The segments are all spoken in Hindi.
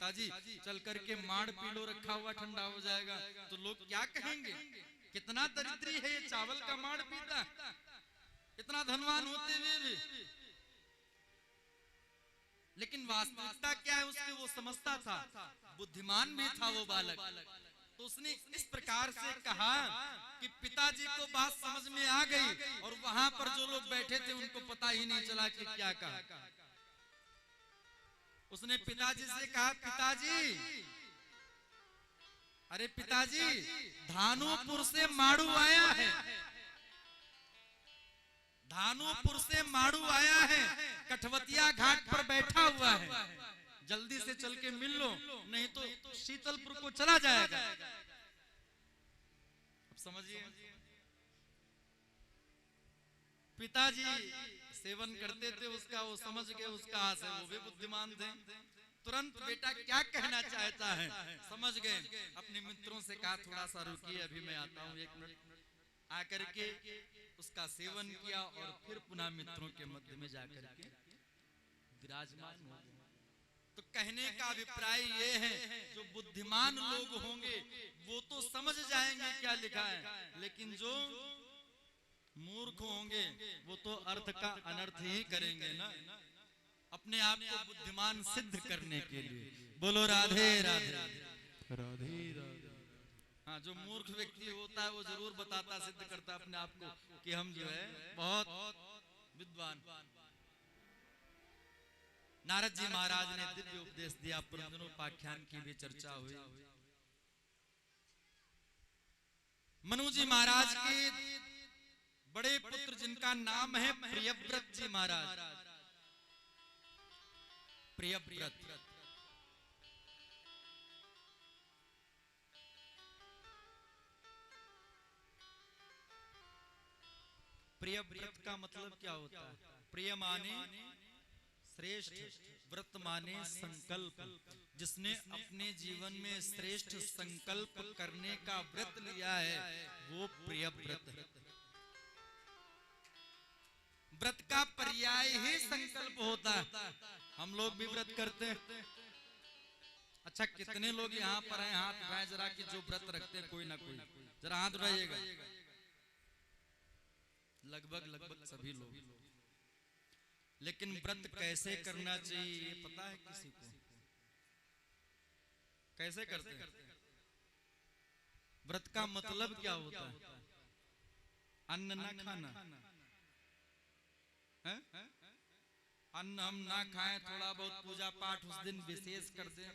पिताजी चल करके माड़ पी लो, रखा हुआ ठंडा हो जाएगा। तो लोग क्या कहेंगे, कितना दरिद्री है ये, चावल का माड़ पीता, इतना धनवान होते हुए भी। लेकिन वास्तविकता क्या है उसकी, वो समझता था, बुद्धिमान भी था वो बालक। तो उसने इस प्रकार से कहा कि पिताजी को बात समझ में आ गई, और वहां पर जो लोग बैठे थे उनको पता ही नहीं चला कि क्या कहा। उसने पिताजी से कहा, पिताजी, अरे पिताजी, धानुपुर से माड़ू आया है, धानुपुर से माड़ू आया है, कठवतिया घाट पर बैठा हुआ है, जल्दी से चल के मिल लो, नहीं तो शीतलपुर को चला जाएगा। अब समझिए, पिताजी सेवन करते थे उसका, वो समझ गए उसका आस है, वो भी बुद्धिमान थे। तुरंत बेटा क्या कहना चाहता है समझ गए। अपने मित्रों से कहा, थोड़ा सा रुकिए, अभी मैं आता हूँ, 1 मिनट। आकर के उसका सेवन किया और फिर पुनः मित्रों के मध्य में जाकर के विराजमान हो गए। तो कहने का अभिप्राय ये है, जो बुद्धिमान लोग होंगे वो तो समझ जाएंगे क्या लिखा है, लेकिन जो मूर्ख होंगे वो तो अर्थ का अनर्थ ही करेंगे ना, अपने आप को बुद्धिमान सिद्ध करने के लिए। बोलो राधे राधे राधे राधे। हाँ, जो मूर्ख व्यक्ति होता है वो जरूर बताता, सिद्ध करता अपने आप को कि हम जो है बहुत विद्वान। नारद जी महाराज ने दिव्य उपदेश दिया, पुनरुपाख्यान की भी चर्चा हुई। मनु जी महाराज के बड़े पुत्र जिनका नाम है प्रियव्रत जी महाराज, प्रियव्रत। प्रियव्रत का मतलब क्या होता है? प्रिय माने श्रेष्ठ, व्रत माने संकल्प। जिसने अपने जीवन में श्रेष्ठ संकल्प करने का व्रत लिया है वो प्रियव्रत है। व्रत का पर्याय ही संकल्प होता है। हम लोग भी व्रत करते हैं। अच्छा, कितने लोग यहाँ पर हैं, हाथ उठाए जरा कि जो व्रत रखते हैं कोई ना कोई, जरा हाथ उठाइएगा। लगभग सभी लोग। लेकिन व्रत कैसे करना चाहिए ये पता है किसी को? कैसे करते हैं? व्रत का मतलब क्या होता है? अन्न ना खाना है? अन्न हम ना खाएं, थोड़ा बहुत पूजा पाठ उस दिन विशेष कर दें,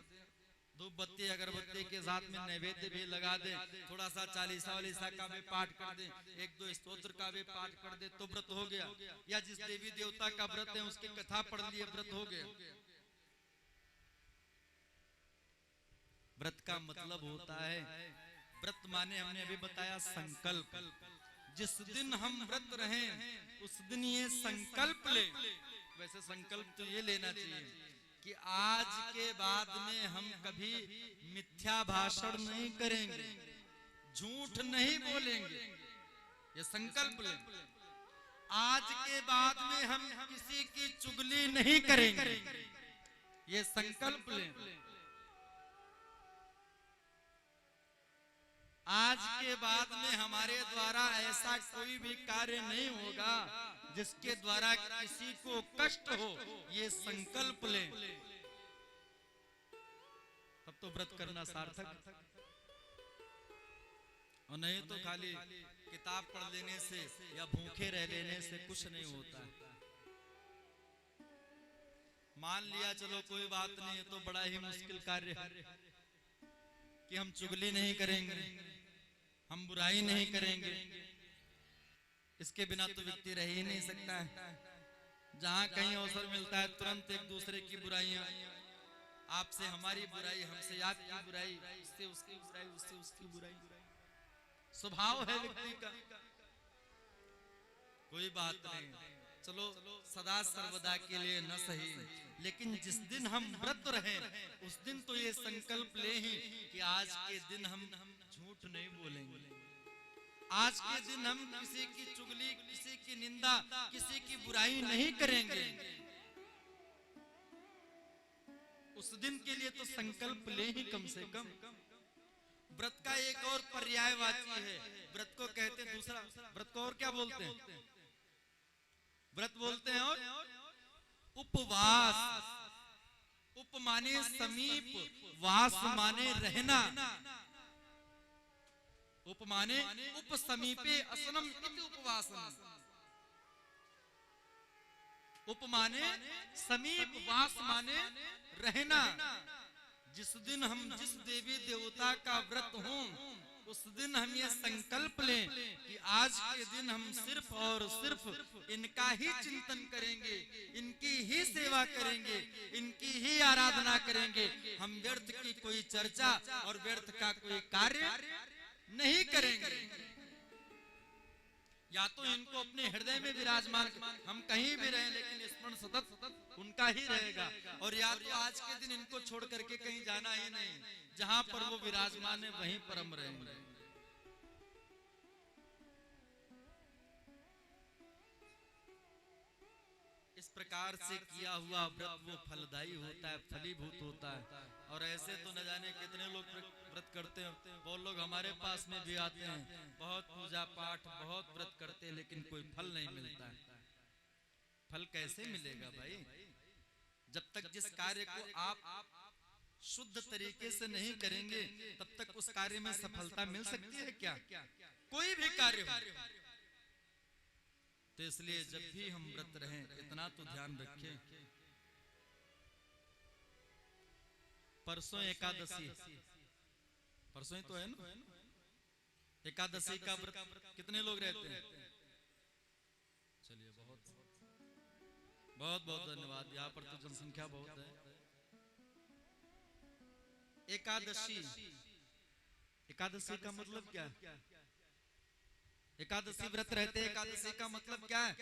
धूप बत्ती अगरबत्ती के साथ में नैवेद्य भी लगा दे, थोड़ा सा चालीसा वालीसा का भी पाठ कर दे, 1-2 स्तोत्र का भी पाठ कर दे तो व्रत हो गया। या जिस देवी देवता का व्रत है उसकी कथा पढ़ लिए, व्रत हो गया। व्रत का मतलब होता है, व्रत माने हमने अभी बताया संकल्प। जिस दिन हम व्रत रहें उस दिन ये संकल्प ले। वैसे संकल्प तो ये लेना चाहिए कि आज के बाद में हम कभी मिथ्या भाषण नहीं करेंगे, झूठ नहीं बोलेंगे, ये संकल्प ले। आज के बाद में हम किसी की चुगली नहीं करेंगे, ये संकल्प ले। आज के बाद में हमारे द्वारा ऐसा कोई भी कार्य नहीं होगा जिसके द्वारा किसी को कष्ट हो, ये संकल्प ले, तब तो व्रत करना सार्थक। और नहीं तो खाली किताब पढ़ लेने से या भूखे रह लेने से कुछ नहीं होता। मान लिया चलो कोई बात नहीं है, तो बड़ा ही मुश्किल कार्य है कि हम चुगली नहीं करेंगे, हम बुराई नहीं करेंगे। इसके बिना तो व्यक्ति रह ही नहीं सकता है। जहां कहीं अवसर मिलता है तुरंत एक दूसरे की बुराइयां, आपसे हमारी बुराई, हमसे आपकी बुराई, उससे उसकी बुराई, उससे उसकी बुराई, स्वभाव है व्यक्ति का। कोई बात नहीं, चलो सदा सर्वदा के लिए न सही, लेकिन जिस दिन हम व्रत रहें उस दिन तो ये संकल्प ले ही कि आज के दिन हम झूठ नहीं बोलेंगे, आज के दिन हम किसी की चुगली, किसी की निंदा, किसी की बुराई नहीं करेंगे। उस दिन के लिए तो संकल्प ले ही कम से कम। व्रत का एक और पर्यायवाची है, व्रत को कहते हैं दूसरा, व्रत को और क्या बोलते हैं? व्रत बोलते हैं और उपवास। उप माने समीप, वास माने रहना। उप माने उप समीपे असनम इति उपवासम। उप माने समीप, वास माने रहना। जिस दिन हम जिस देवी देवता का व्रत हो, उस दिन हम ये संकल्प लें कि आज के दिन हम सिर्फ और सिर्फ इनका ही चिंतन करेंगे, इनकी ही सेवा करेंगे, इनकी ही आराधना करेंगे। हम व्यर्थ की कोई चर्चा और व्यर्थ का कोई कार्य नहीं करेंगे। या तो इनको अपने हृदय में विराजमान, हम कहीं भी रहें लेकिन स्मरण सतत उनका ही रहेगा, और या तो आज के दिन इनको छोड़ करके कहीं जाना ही नहीं, जहां पर वो विराजमान है वहीं पर हम रहेंगे। इस प्रकार से किया हुआ व्रत वो फलदायी होता है, फलीभूत होता है। और ऐसे तो न जाने कितने लोग व्रत करते हैं, वो लोग हमारे पास में भी आते हैं, बहुत पूजा पाठ, बहुत व्रत करते हैं, लेकिन कोई फल नहीं मिलता है। फल कैसे मिलेगा भाई? जब तक जिस कार्य को आप शुद्ध तरीके से नहीं करेंगे, तब तक उस कार्य में सफलता मिल सकती है क्या? कोई भी कार्य हो। तो इसलिए जब भी हम व्रत रहें, इतना तो ध्यान रखें, परसों एकादशी, परसों ही तो है ना एकादशी का व्रत, कितने लोग रहते हैं? चलिए बहुत बहुत बहुत धन्यवाद, यहाँ पर तो जनसंख्या बहुत है। एकादशी, एकादशी का मतलब क्या है? एकादशी व्रत रहते हैं, एकादशी का मतलब क्या है?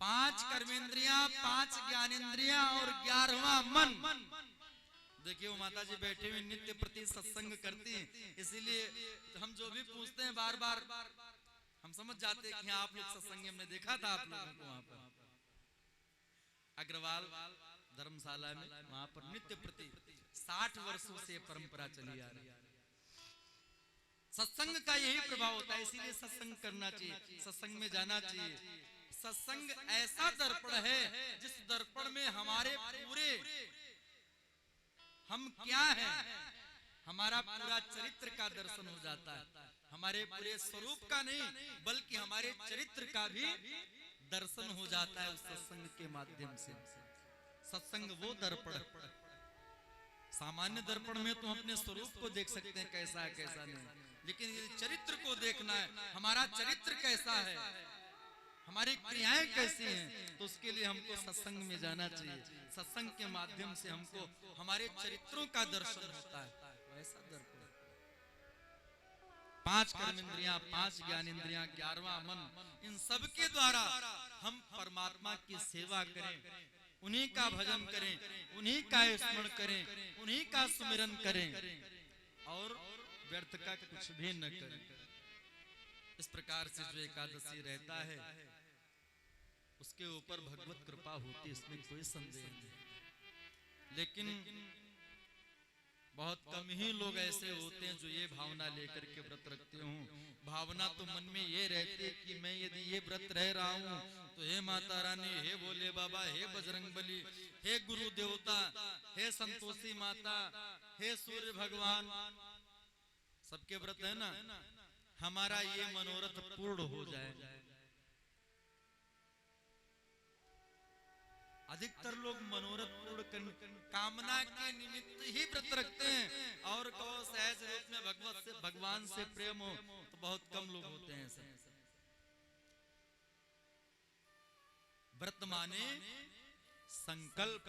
5 कर्मेंद्रियां, 5 ज्ञानेंद्रियां और 11वां मन। देखिए वो माता जी बैठे हुए नित्य प्रति सत्संग करती हैं, इसीलिए हम जो भी पूछते हैं बार बार हम समझ जाते हैं कि आप लोग सत्संग, हमने देखा था आप लोगों को वहां पर अग्रवाल धर्मशाला में, वहां पर नित्य प्रति 60 वर्षों से परंपरा चली आ रही है। सत्संग का यही प्रभाव होता है, इसीलिए सत्संग करना चाहिए, सत्संग में जाना चाहिए। सत्संग ऐसा दर्पण है जिस दर्पण में हमारे पूरे हम क्या हैं, हमारा पूरा चरित्र का दर्शन हो जाता है। हमारे पूरे स्वरूप का नहीं, बल्कि हमारे चरित्र का भी दर्शन हो जाता है उस सत्संग के माध्यम से। सत्संग वो दर्पण, सामान्य दर्पण में तो हम अपने स्वरूप को देख सकते हैं कैसा है कैसा नहीं, लेकिन ये चरित्र को देखना है, हमारा चरित्र कैसा है, हमारी क्रियाएं कैसी हैं, तो उसके लिए हमको सत्संग में जाना चाहिए। सत्संग के माध्यम से हमको हमारे चरित्रों का दर्शन होता है, वैसा दर्पण। 5 कर्मेंद्रियां, 5 ज्ञानेंद्रियां, 11वां मन, इन सब के द्वारा हम परमात्मा की सेवा करें, उन्हीं का भजन करें, उन्हीं का स्मरण करें, उन्हीं का सुमिरन करें, और व्यर्थ का कुछ भी न करें। इस प्रकार से जो एकादशी रहता है, उसके ऊपर भगवत कृपा होती है, इसमें कोई संदेह नहीं। लेकिन बहुत कम ही लोग ऐसे होते हैं जो ये भावना लेकर के व्रत रखते हों। भावना तो मन में ये रहती है कि मैं यदि ये व्रत रह रहा हूँ तो हे माता रानी, हे भोले बाबा, हे बजरंग बली, हे गुरु देवता, हे संतोषी माता, हे सूर्य भगवान, सबके व्रत है ना, हमारा ये मनोरथ पूर्ण हो जाए। अधिकतर लोग मनोरथ पूर्ण कामना के निमित्त ही व्रत रखते हैं, और कहो सहज रूप में भगवान से प्रेम हो, तो बहुत कम लोग होते हैं ऐसे। व्रत माने संकल्प,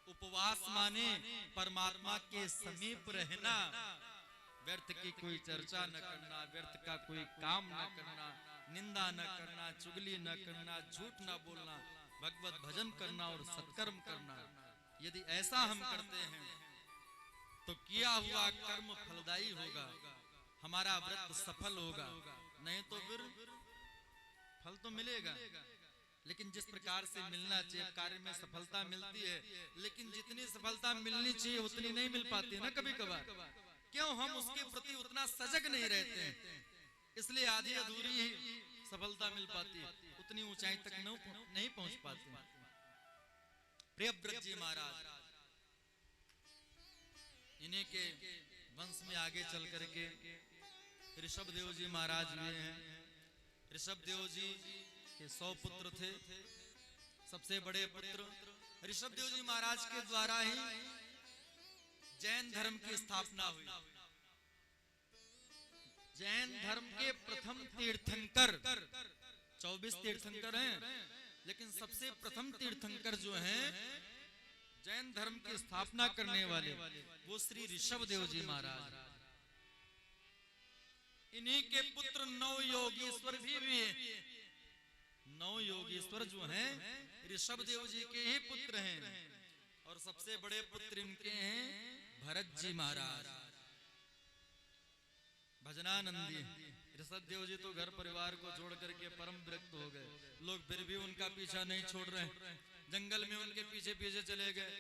उपवास माने परमात्मा के समीप रहना, व्यर्थ की कोई चर्चा न करना, व्यर्थ का कोई काम न करना, निंदा न करना, चुगली न करना, झूठ न बोलना, भगवत भजन करना और सत्कर्म करना। यदि ऐसा हम करते हैं तो किया हुआ कर्म फलदायी होगा, हमारा व्रत सफल होगा। नहीं तो फिर फल तो मिलेगा, लेकिन जिस प्रकार से मिलना चाहिए, कार्य में सफलता मिलती है, लेकिन जितनी सफलता मिलनी चाहिए उतनी नहीं मिल पाती ना कभी कभार। क्यों? हम उसके प्रति उतना सजग नहीं रहते हैं, इसलिए आधी अधूरी ही सफलता मिल पाती है, उतनी ऊंचाई तक नहीं पहुंच पाते। प्रियव्रत जी महाराज इन्हीं के वंश में आगे चल करके ऋषभ देव जी महाराज हुए हैं। ऋषभ देव जी के 100 पुत्र थे। सबसे बड़े पुत्र ऋषभ देव जी महाराज के द्वारा ही जैन धर्म की स्थापना हुई। जैन धर्म के प्रथम तीर्थंकर, 24 तीर्थंकर हैं, लेकिन सबसे प्रथम तीर्थंकर जो हैं जैन धर्म की स्थापना करने वाले, वो श्री ऋषभ देव जी महाराज। इन्हीं के पुत्र 9 योगीश्वर भी हैं। 9 योगीश्वर जो हैं ऋषभ देव जी के ही पुत्र हैं, और सबसे बड़े पुत्र इनके हैं भरत जी महाराज, भजनानंदी। ऋषभ देव जी तो घर परिवार को छोड़ करके परम विरक्त हो गए, लोग फिर भी उनका पीछा नहीं छोड़ रहे, जंगल में उनके पीछे पीछे चले गए।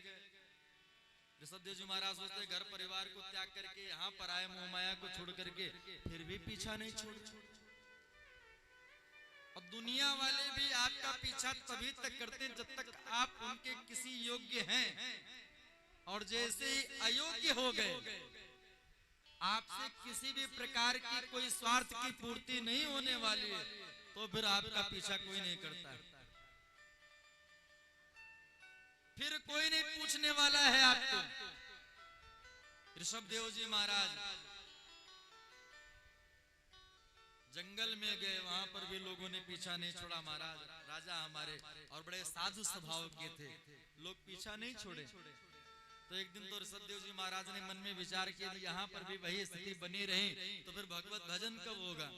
ऋषभ देव जी महाराज सोचते घर परिवार को त्याग करके यहाँ पर आए, मोह माया को छोड़ करके, फिर भी पीछा नहीं छोड़। और दुनिया वाले भी आपका पीछा तभी तक करते हैं जब तक आप उनके किसी योग्य हैं, और जैसे ही अयोग्य हो गए, आपसे किसी भी प्रकार की कोई स्वार्थ की पूर्ति नहीं होने वाली है, तो फिर आपका पीछा कोई नहीं करता है, फिर कोई नहीं पूछने वाला है आपको। ऋषभ देव जी महाराज जंगल में गए, वहां पर भी लोगों ने पीछा नहीं छोड़ा। महाराज राजा हमारे और बड़े साधु स्वभाव के थे, लोग पीछा नहीं छोड़े। तो एक दिन तो ऋषभ देव जी महाराज ने मन में विचार किया, यहाँ पर भी वही स्थिति बनी रही तो फिर भगवत भजन कब होगा।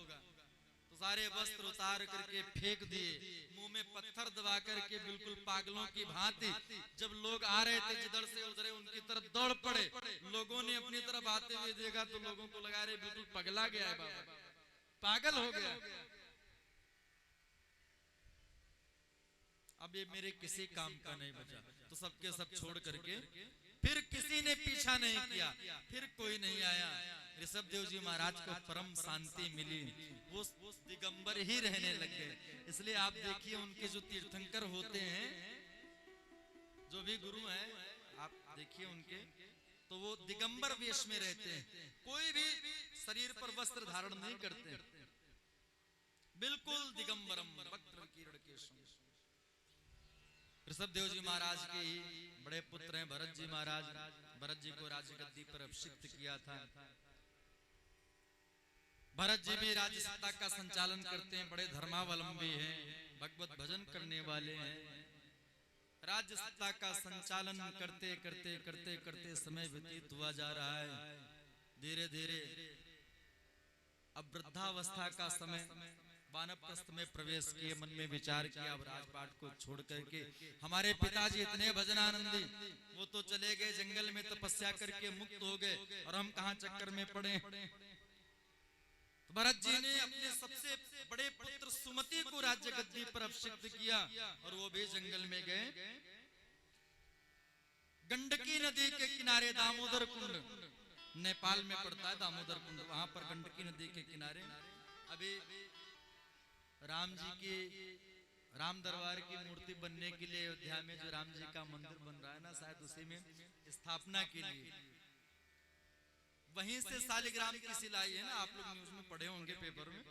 तो सारे वस्त्र उतार करके फेंक दिए, मुंह में पत्थर दबा करके बिल्कुल पागलों की भांति जब लोग आ रहे थे जिधर से उधर उनकी तरफ दौड़ पड़े। लोगों ने अपनी तरफ आते हुए देखा तो लोगों को लगा रहे बिल्कुल पगला गया है बाबा, पागल हो गया, अब ये मेरे किसी काम का नहीं बचा। तो सबके सब छोड़ करके फिर किसी ने पीछा नहीं किया, फिर कोई नहीं आया। ऋषभ देव जी महाराज को परम शांति मिली, वो दिगंबर ही रहने लग गए। इसलिए आप देखिए उनके जो तीर्थंकर होते हैं, जो भी गुरु हैं, आप देखिए उनके तो वो दिगंबर वेश में रहते हैं, कोई भी शरीर पर वस्त्र धारण नहीं करते, बिल्कुल दिगंबरम वक्त्र किरण केशम। ऋषभ देव जी महाराज के ही बड़े पुत्र हैं भरत जी महाराज। भरत जी को राजगद्दी पर अभिषिक्त किया था। भरत जी भी राज्य सत्ता का संचालन करते हैं, बड़े धर्मावलंबी हैं, भगवत भजन करने वाले हैं। राज्य सत्ता का संचालन करते करते करते करते समय व्यतीत हुआ जा रहा है। धीरे धीरे अब वृद्धावस्था का समय, वानप्रस्थ में प्रवेश किए, मन में विचार किया अब राजपाट को छोड़ करके, हमारे पिताजी इतने भजनानंदी, वो तो चले गए जंगल में तपस्या करके मुक्त हो गए, और हम कहाँ चक्कर में पड़े। तो भरत जी ने अपने सबसे बड़े पुत्र सुमति को राज्य गद्दी पर अभिषिक्त किया, और वो भी जंगल में गए। गंडकी नदी के किनारे दामोदर कुंड, नेपाल में पड़ता है दामोदर कुंड, वहां पर गंडकी नदी के किनारे अभी राम जी की राम दरबार की मूर्ति बनने के लिए अयोध्या में जो राम जी का मंदिर बन रहा है ना, शायद उसी में स्थापना के लिए वहीं से शालिग्राम की सिलाई है ना, आप लोग न्यूज में पढ़े होंगे पेपर में,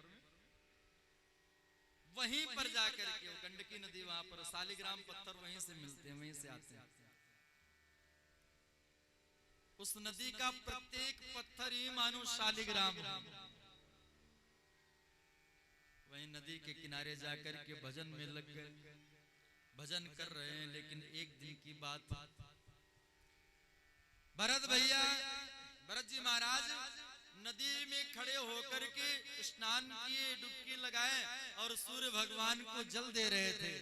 वहीं पर जाकर के गंडकी नदी, वहां पर शालिग्राम पत्थर वहीं से मिलते हैं, वहीं से आते हैं। उस नदी का प्रत्येक पत्थर ही मानो शालिग्राम। वहीं नदी के किनारे जाकर के भजन में लग गए, भजन कर रहे हैं। लेकिन एक दिन की बात, भरत भैया भरत जी महाराज नदी में खड़े होकर के स्नान किए, डुबकी लगाए और सूर्य भगवान को जल दे रहे थे।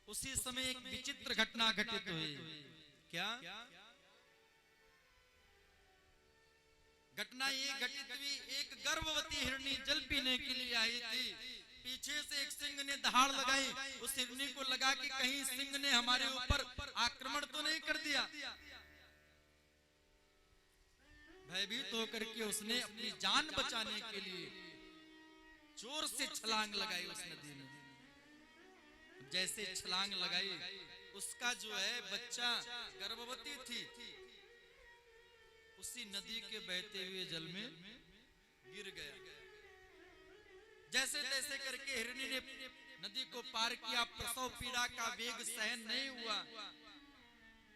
उसी समय एक विचित्र घटना घटित हुई। क्या घटना? ये घटित हुई, एक गर्भवती हिरनी जल पीने के लिए आई थी। पीछे से एक सिंह ने दहाड़ लगाई, उस हिरनी को लगा कि कहीं सिंह ने हमारे ऊपर आक्रमण तो नहीं कर दिया। भयभीत होकर के उसने अपनी जान बचाने के लिए जोर से छलांग लगाई उस नदी में। जैसे छलांग लगाई, उसका जो है बच्चा, गर्भवती थी, उसी नदी के बहते हुए जल में गिर गया। जैसे तैसे करके हिरनी ने नदी को पार किया। प्रसव पीड़ा का वेग सहन नहीं हुआ।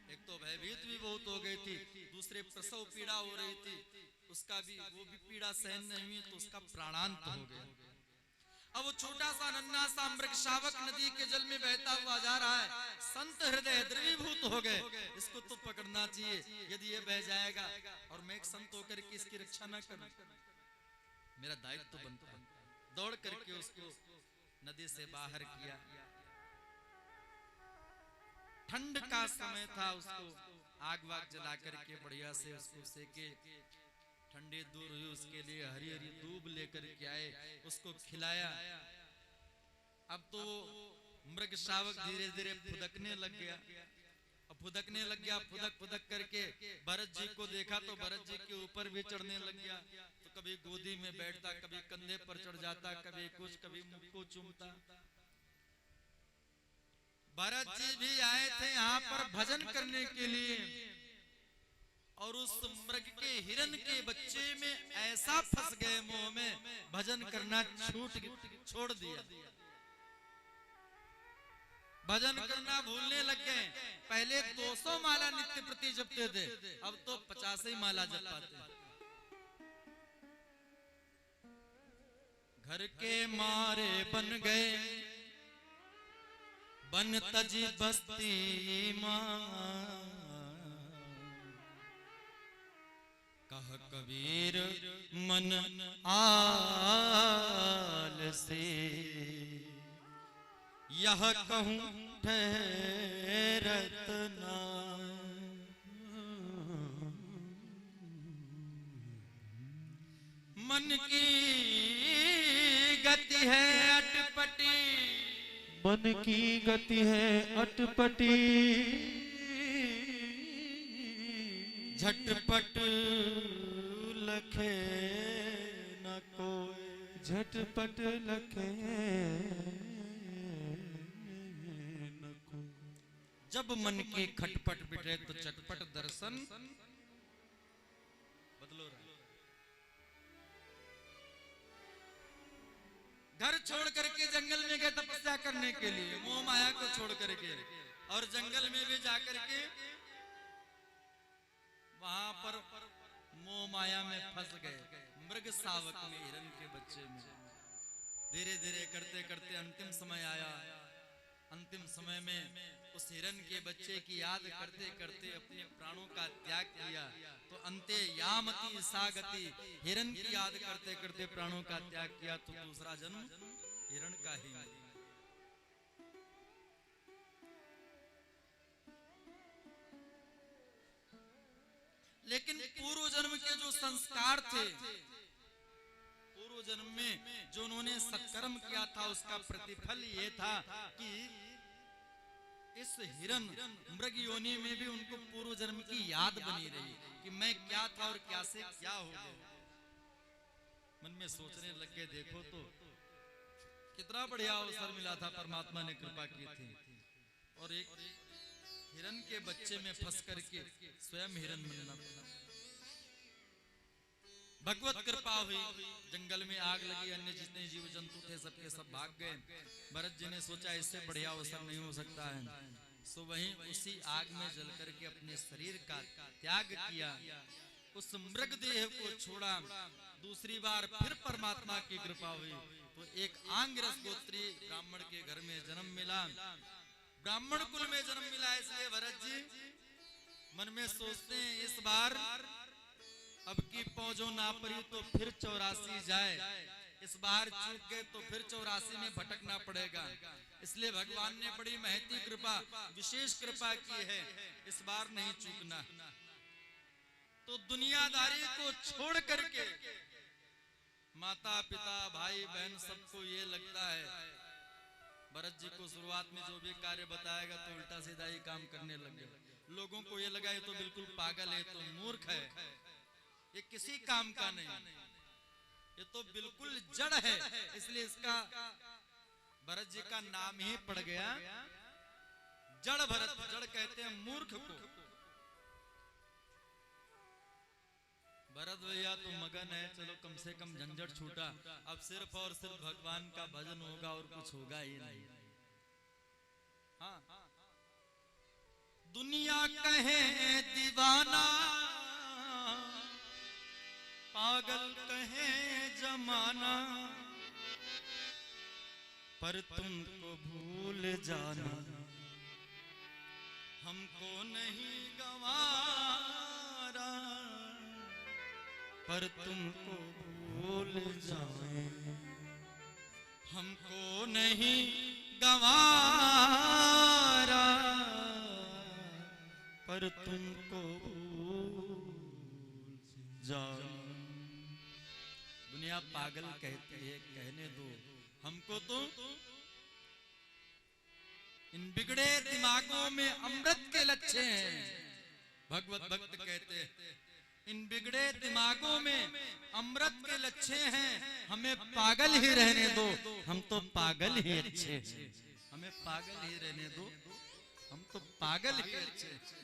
एक तो भयभीत भी बहुत हो गई थी, दूसरे प्रसव पीड़ा हो रही थी, उसका भी वो भी पीड़ा सहन नहीं हुई, तो उसका प्राणांत हो गया। अब वो छोटा सा नन्हा सा मृग शावक नदी के जल में बहता हुआ जा रहा है। संत हृदय द्रवीभूत हो गए, इसको तो पकड़ना चाहिए, यदि ये बह जाएगा और मैं एक संत होकर के इसकी रक्षा न करूं, मेरा दायित्व तो बनता है। दौड़ करके उसको नदी से बाहर किया। ठंड का समय था, उसको आग वाग जला करके बढ़िया से उसको सेके, ठंडी दूर हुई, उसके लिए हरी हरी दूब लेकर के आए, उसको खिलाया। अब तो मृग शावक धीरे धीरे फुदकने लग गया। अब फुदकने लग गया, फुदक फुदक करके भरत जी को देखा तो भरत जी के ऊपर भी चढ़ने लग गया। तो कभी गोदी में बैठता, कभी कंधे पर चढ़ जाता, कभी कुछ, कभी मुख को चूमता। भरत जी भी आए थे यहाँ पर भजन करने के लिए, और उस मृग के हिरन के बच्चे में ऐसा फंस गए मोह में, भजन करना छोड़ दिया। भजन करना भूलने लग गए। पहले 200 माला नित्य प्रति जपते थे, अब तो 50 ही माला जप पाते। घर के मारे बन गए, बन तजी बस्ती मां, कह कबीर मन आल से, यह कहूं ठहरत ना। मन की गति है अटपटी, मन की गति है अटपटी, झटपट लखे न कोई, झटपट लखे न कोई। जब मन के खटपट बिटे तो चटपट दर्शन बदलो रहा। घर छोड़ करके जंगल में गए तपस्या करने के लिए, मोह माया को छोड़ करके, और जंगल में भी जाकर के वहां पर मोह माया में फंस गए। मृग शावक में, हिरन के बच्चे में धीरे धीरे करते करते अंतिम समय आया। अंतिम समय में उस हिरन के बच्चे की याद करते करते अपने प्राणों का त्याग किया। तो अंते यामति सागति, हिरन की याद करते करते प्राणों का त्याग किया, तो दूसरा जन्म हिरन का ही मिला। लेकिन पूर्व जन्म के जो संस्कार थे, पूर्व जन्म में जो उन्होंने सत्कर्म किया था, उसका प्रतिफल ये था कि इस हिरन मृग योनि में भी उनको पूर्व जन्म की याद बनी रही कि मैं क्या था और क्या से क्या हो गया। मन में सोचने लग गए, देखो तो कितना बढ़िया अवसर मिला था, परमात्मा ने कृपा की थी, और एक हिरन के बच्चे में फंस करके स्वयं हिरन बनना पड़ा। भगवत कृपा हुई, जंगल में आग लगी, अन्य जितने जीव जंतु थे सबके सब भाग गए। भरत जी ने सोचा इससे बढ़िया अवसर नहीं हो सकता है, सो वहीं उसी आग में जल करके अपने शरीर का त्याग किया, उस मृग देह को छोड़ा। दूसरी बार फिर परमात्मा की कृपा हुई तो एक आंगिरस गोत्री ब्राह्मण के घर में जन्म मिला, ब्राह्मण कुल में जन्म मिला। इसलिए भरत जी मन में सोचते हैं, इस बार अब की पौजो ना पड़ी तो फिर 84 जाए, इस बार चूक गए तो फिर 84 में भटकना पड़ेगा। इसलिए भगवान ने बड़ी महती कृपा, विशेष कृपा की है, इस बार नहीं चूकना। तो दुनियादारी को छोड़ करके माता पिता भाई बहन सबको ये लगता है, भरत जी को शुरुआत में जो भी कार्य बताएगा तो उल्टा सीधा ही काम करने लग गए। लोगों को ये लगा ये तो बिल्कुल पागल है, तो मूर्ख है, ये किसी काम का नहीं, ये तो बिल्कुल जड़ है। इसलिए इसका भरत जी का नाम ही पड़ गया जड़ भरत। जड़ कहते हैं मूर्ख को। भरत भैया तो मगन है, चलो कम से कम झंझट छूटा, अब सिर्फ और सिर्फ भगवान का भजन होगा और कुछ होगा ही नहीं। हाँ, दुनिया कहे दीवाना, पागल कहे जमाना, पर तुमको भूल जाना हमको नहीं गवारा, पर तुमको भूल जाए हमको नहीं गवारा, पर तुमको भूल जाए। दुनिया पागल कहती है, कहने दो हमको तो। इन बिगड़े दिमागों में अमृत के लच्छे हैं, भगवत भक्त कहते हैं। इन बिगड़े दिमागों में अमृत के लच्छे हैं, हमें पागल ही रहने दो, हम तो पागल ही अच्छे हैं। हमें पागल ही रहने दो, हम तो पागल ही अच्छे हैं।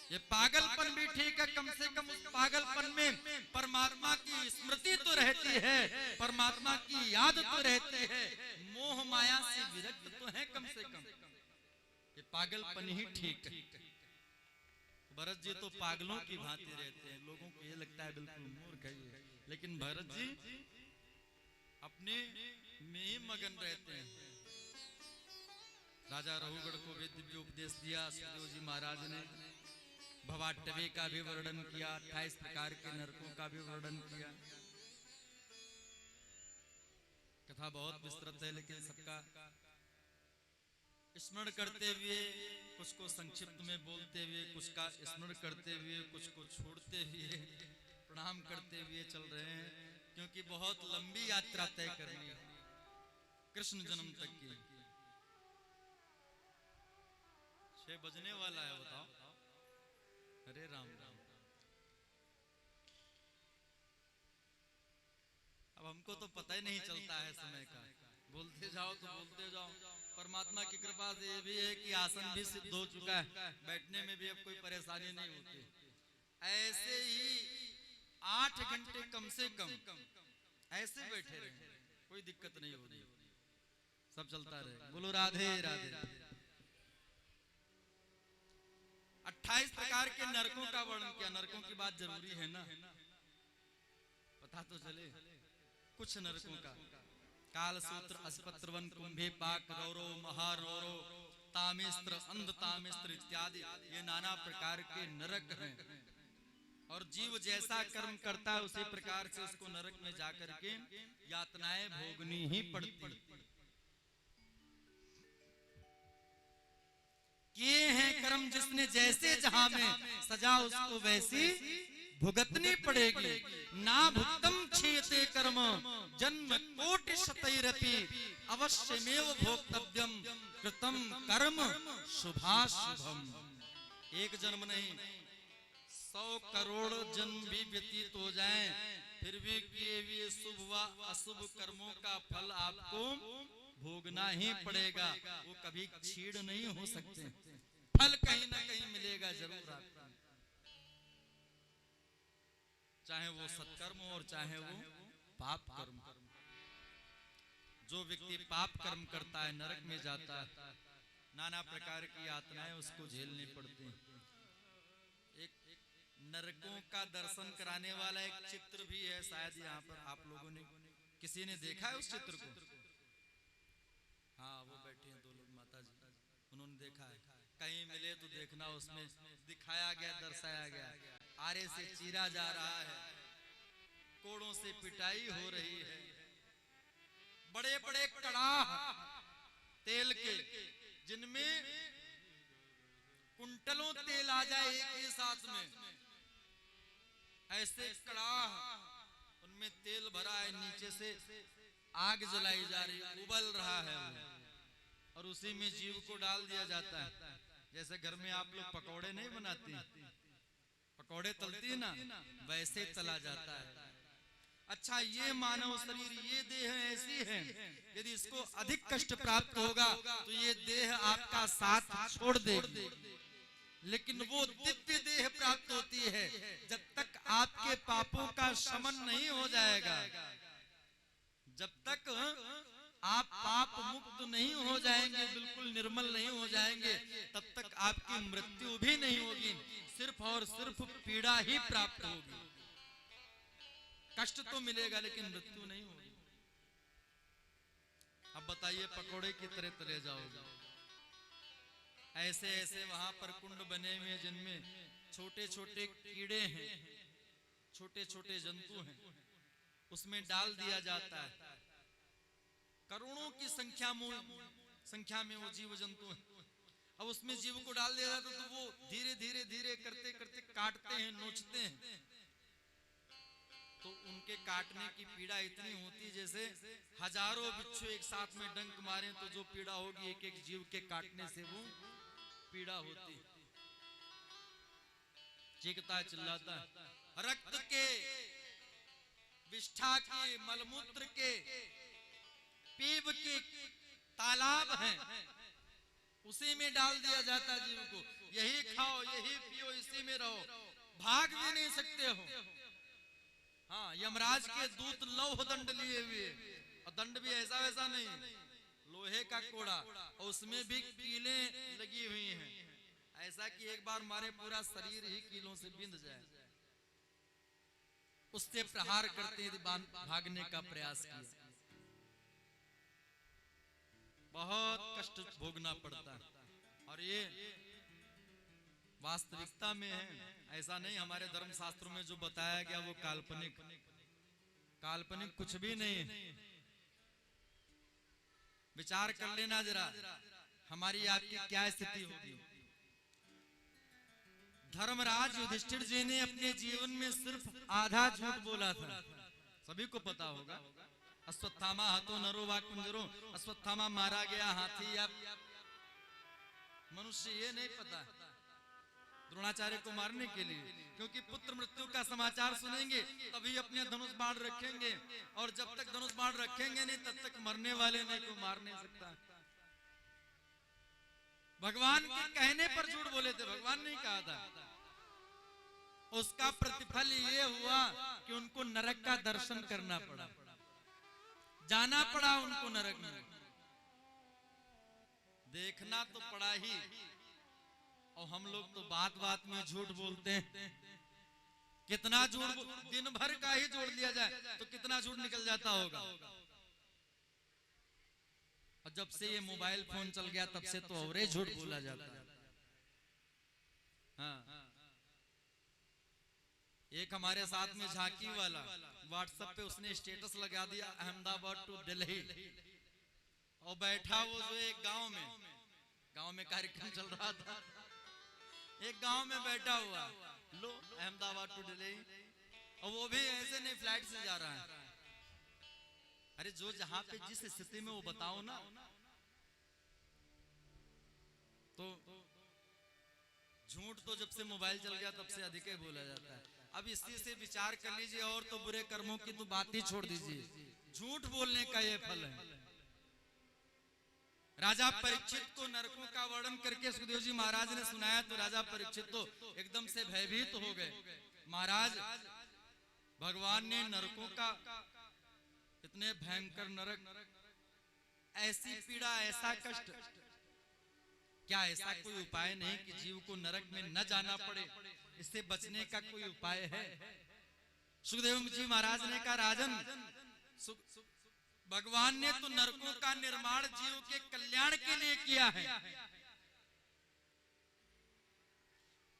ये पागलपन भी ठीक है, कम से कम उस पागलपन में परमात्मा की स्मृति तो रहती है, परमात्मा की याद तो रहती है, मोह माया से विरक्त तो है कम से कम। ये पागलपन ही ठीक है। भरत जी तो पागलों की भांति रहते हैं, लोगों को ये लगता है बिल्कुल मूर्ख है ये, लेकिन भरत जी अपने में ही मगन रहते हैं। राजा रघुगढ़ को भी दिव्य उपदेश दिया सुखदेव जी महाराज ने। भवाटवे का भी वर्णन किया, 28 प्रकार के नरकों का भी वर्णन किया। कथा बहुत विस्तृत है, लेकिन सबका स्मरण करते हुए, कुछ को संक्षिप्त में बोलते हुए, कुछ का स्मरण करते हुए, कुछ को छोड़ते हुए, प्रणाम करते हुए चल रहे हैं, क्योंकि बहुत लंबी यात्रा तय करनी है कृष्ण जन्म तक की। 6 बजने वाला है, बताओ। हरे राम राम। अब हमको तो पता ही नहीं चलता है समय का, बोलते जाओ तो बोलते जाओ। परमात्मा की कृपा से ये भी है कि आसन भी सिद्ध हो चुका है, बैठने में भी अब कोई परेशानी नहीं होती। ऐसे ही 8 घंटे कम से कम ऐसे बैठे रहे, कोई दिक्कत नहीं होगी, सब चलता रहे। बोलो राधे राधे। 28 प्रकार के नरकों का वर्णन किया। नरकों की बात जरूरी है ना, पता तो चले। कुछ नरकों का काल सूत्र, अस्पत्रवन, कुंभे पाक, रौरो, महारौरो, तामिस्त्र, अंध तामिस्त्र इत्यादि ये नाना प्रकार के नरक हैं। और जीव जैसा कर्म करता है उसी प्रकार से उसको नरक में जाकर के यातनाएं भोगनी ही पड़ती। किए हैं कर्म जिसने जैसे जहां में सजा उसको वैसी भुगतनी पड़ेगी। ना भुक्तम क्षेते कर्म जन्म कोटि शतैरपि अवश्यमेव भोक्तव्यम कृतम कर्म शुभाशुभम। एक जन्म नहीं, 100 करोड़ जन्म भी व्यतीत हो जाएं, फिर भी किए हुए शुभ व अशुभ कर्मों का फल आपको भोगना ही पड़ेगा। वो कभी छीड़ नहीं हो सकते, फल कहीं ना कहीं मिलेगा जरूर आपको, चाहे वो सत्कर्म हो और चाहे वो पाप कर्म। जो व्यक्ति पाप कर्म करता है नरक में जाता है, नाना प्रकार की यातनाएं उसको झेलनी पड़ती हैं। एक नरकों का दर्शन कराने वाला एक चित्र भी है, शायद यहाँ पर आप लोगों ने किसी ने देखा है उस चित्र को? हाँ, वो बैठे हैं 2 लोग माता जी, उन्होंने देखा है। कहीं मिले तो देखना, उसमें दिखाया गया, दर्शाया गया, आरे से चीरा जा रहा है, कोड़ों से पिटाई हो रही है, बड़े बड़े कड़ाह तेल के, जिनमें कुंटलों तेल आ जाए एक ही साथ में, ऐसे कड़ाह उनमें तेल भरा है, नीचे से आग जलाई जा रही, उबल रहा है वो। और उसी में जीव को डाल दिया जाता है। जैसे घर में आप लोग पकौड़े नहीं बनाती, पकौड़े तलती है ना, वैसे तला जाता है। अच्छा, ये मानव शरीर, ये देह ऐसी है, यदि इसको अधिक कष्ट प्राप्त होगा तो ये देह आपका साथ छोड़ देगी, लेकिन वो दिव्य देह प्राप्त होती है जब तक आपके पापों का शमन नहीं हो जाएगा, जब तक आप पाप मुक्त नहीं हो जाएंगे, बिल्कुल निर्मल नहीं हो जाएंगे, तब तक आपकी मृत्यु भी नहीं होगी, सिर्फ और सिर्फ पीड़ा ही प्राप्त होगी। कष्ट तो मिलेगा लेकिन मृत्यु नहीं होगी। अब बताइए, पकोड़े की तरह तले जाओगे, ऐसे ऐसे वहां पर कुंड बने हुए जिनमें छोटे छोटे कीड़े हैं, छोटे छोटे जंतु हैं, उसमें डाल दिया जाता है। करोड़ों की संख्या में वो जीव जंतु हैं। अब उसमें जीव को डाल दिया जाता तो वो धीरे धीरे धीरे करते करते काटते हैं, नोचते हैं, तो उनके काटने की पीड़ा इतनी होती जैसे हजारों बिच्छू एक साथ में डंक मारे तो जो पीड़ा होगी, एक एक जीव के काटने से वो पीड़ा होती। चीखता चिल्लाता, रक्त के, विष्ठा के, मलमूत्र के, पीप के तालाब हैं, उसी में डाल दिया जाता जीव को। यही खाओ, यही पियो, इसी में रहो, भाग भी नहीं सकते हो। हाँ, यमराज के दूत लौह दंड लिए हुए, और दंड भी ऐसा वैसा नहीं, लोहे का कोड़ा, और उसमें भी कीलें लगी हुई हैं, ऐसा कि एक बार मारे पूरा शरीर ही कीलों से बिंद जाए। उससे प्रहार करते भागने का प्रयास किया, बहुत कष्ट भोगना पड़ता है। और ये वास्तविकता में है, ऐसा नहीं हमारे धर्म शास्त्रों में जो बताया गया वो काल्पनिक, काल्पनिक कुछ भी नहीं है। विचार कर लेना जरा, हमारी आपकी क्या स्थिति होगी। धर्मराज युधिष्ठिर जी ने अपने जीवन में सिर्फ आधा झूठ बोला था, सभी को पता होगा। अश्वत्थामा हतो नरो वा कुंजरो, अश्वत्थामा मारा गया हाथी या मनुष्य, ये नहीं पता द्रोणाचार्य को मारने के लिए, क्योंकि पुत्र मृत्यु का समाचार सुनेंगे तभी अपने धनुष बाण रखेंगे, और जब तक धनुष बाण रखेंगे नहीं तब तक मरने वाले ने को मार नहीं सकता। भगवान के कहने पर झूठ बोले थे, भगवान ने कहा था। उसका प्रतिफल ये हुआ कि उनको नरक का दर्शन करना पड़ा, जाना पड़ा उनको नरक में, देखना तो पड़ा ही। और हम लोग तो बात बात में झूठ बोलते हैं, कितना झूठ, दिन भर का ही जोड़ लिया जाए तो कितना झूठ निकल जाता होगा। और जब से ये मोबाइल फोन चल गया तब से तो और ही झूठ बोला जाता है। हाँ, एक हमारे साथ में झांकी वाला व्हाट्सएप पे उसने स्टेटस लगा दिया, अहमदाबाद टू दिल्ली, और बैठा वो जो एक गांव में कार्यक्रम चल रहा था, एक गांव में बैठा हुआ, लो अहमदाबाद टू दिल्ली, और वो भी ऐसे नहीं फ्लाइट से जा रहा है। अरे जो जहां पे जिस स्थिति में वो बताओ ना, तो झूठ तो जब से मोबाइल चल गया तब से अधिक ही बोला जाता है। अब इसी से विचार कर लीजिए, और तो बुरे कर्मों की तो बात ही छोड़ दीजिए, झूठ बोलने का ये फल है। राजा परीक्षित को नरकों का वर्णन करके सुखदेव जी महाराज ने सुनाया तो राजा परीक्षित तो एकदम से भयभीत हो गए। महाराज, भगवान ने नरकों का, इतने भयंकर नरक, ऐसी पीड़ा, ऐसा कष्ट, क्या ऐसा कोई उपाय नहीं कि जीव को नरक में न जाना पड़े, इससे बचने का कोई उपाय है? सुखदेव जी महाराज ने कहा, राजन, भगवान ने तो नरकों का निर्माण जीव के कल्याण के लिए किया है।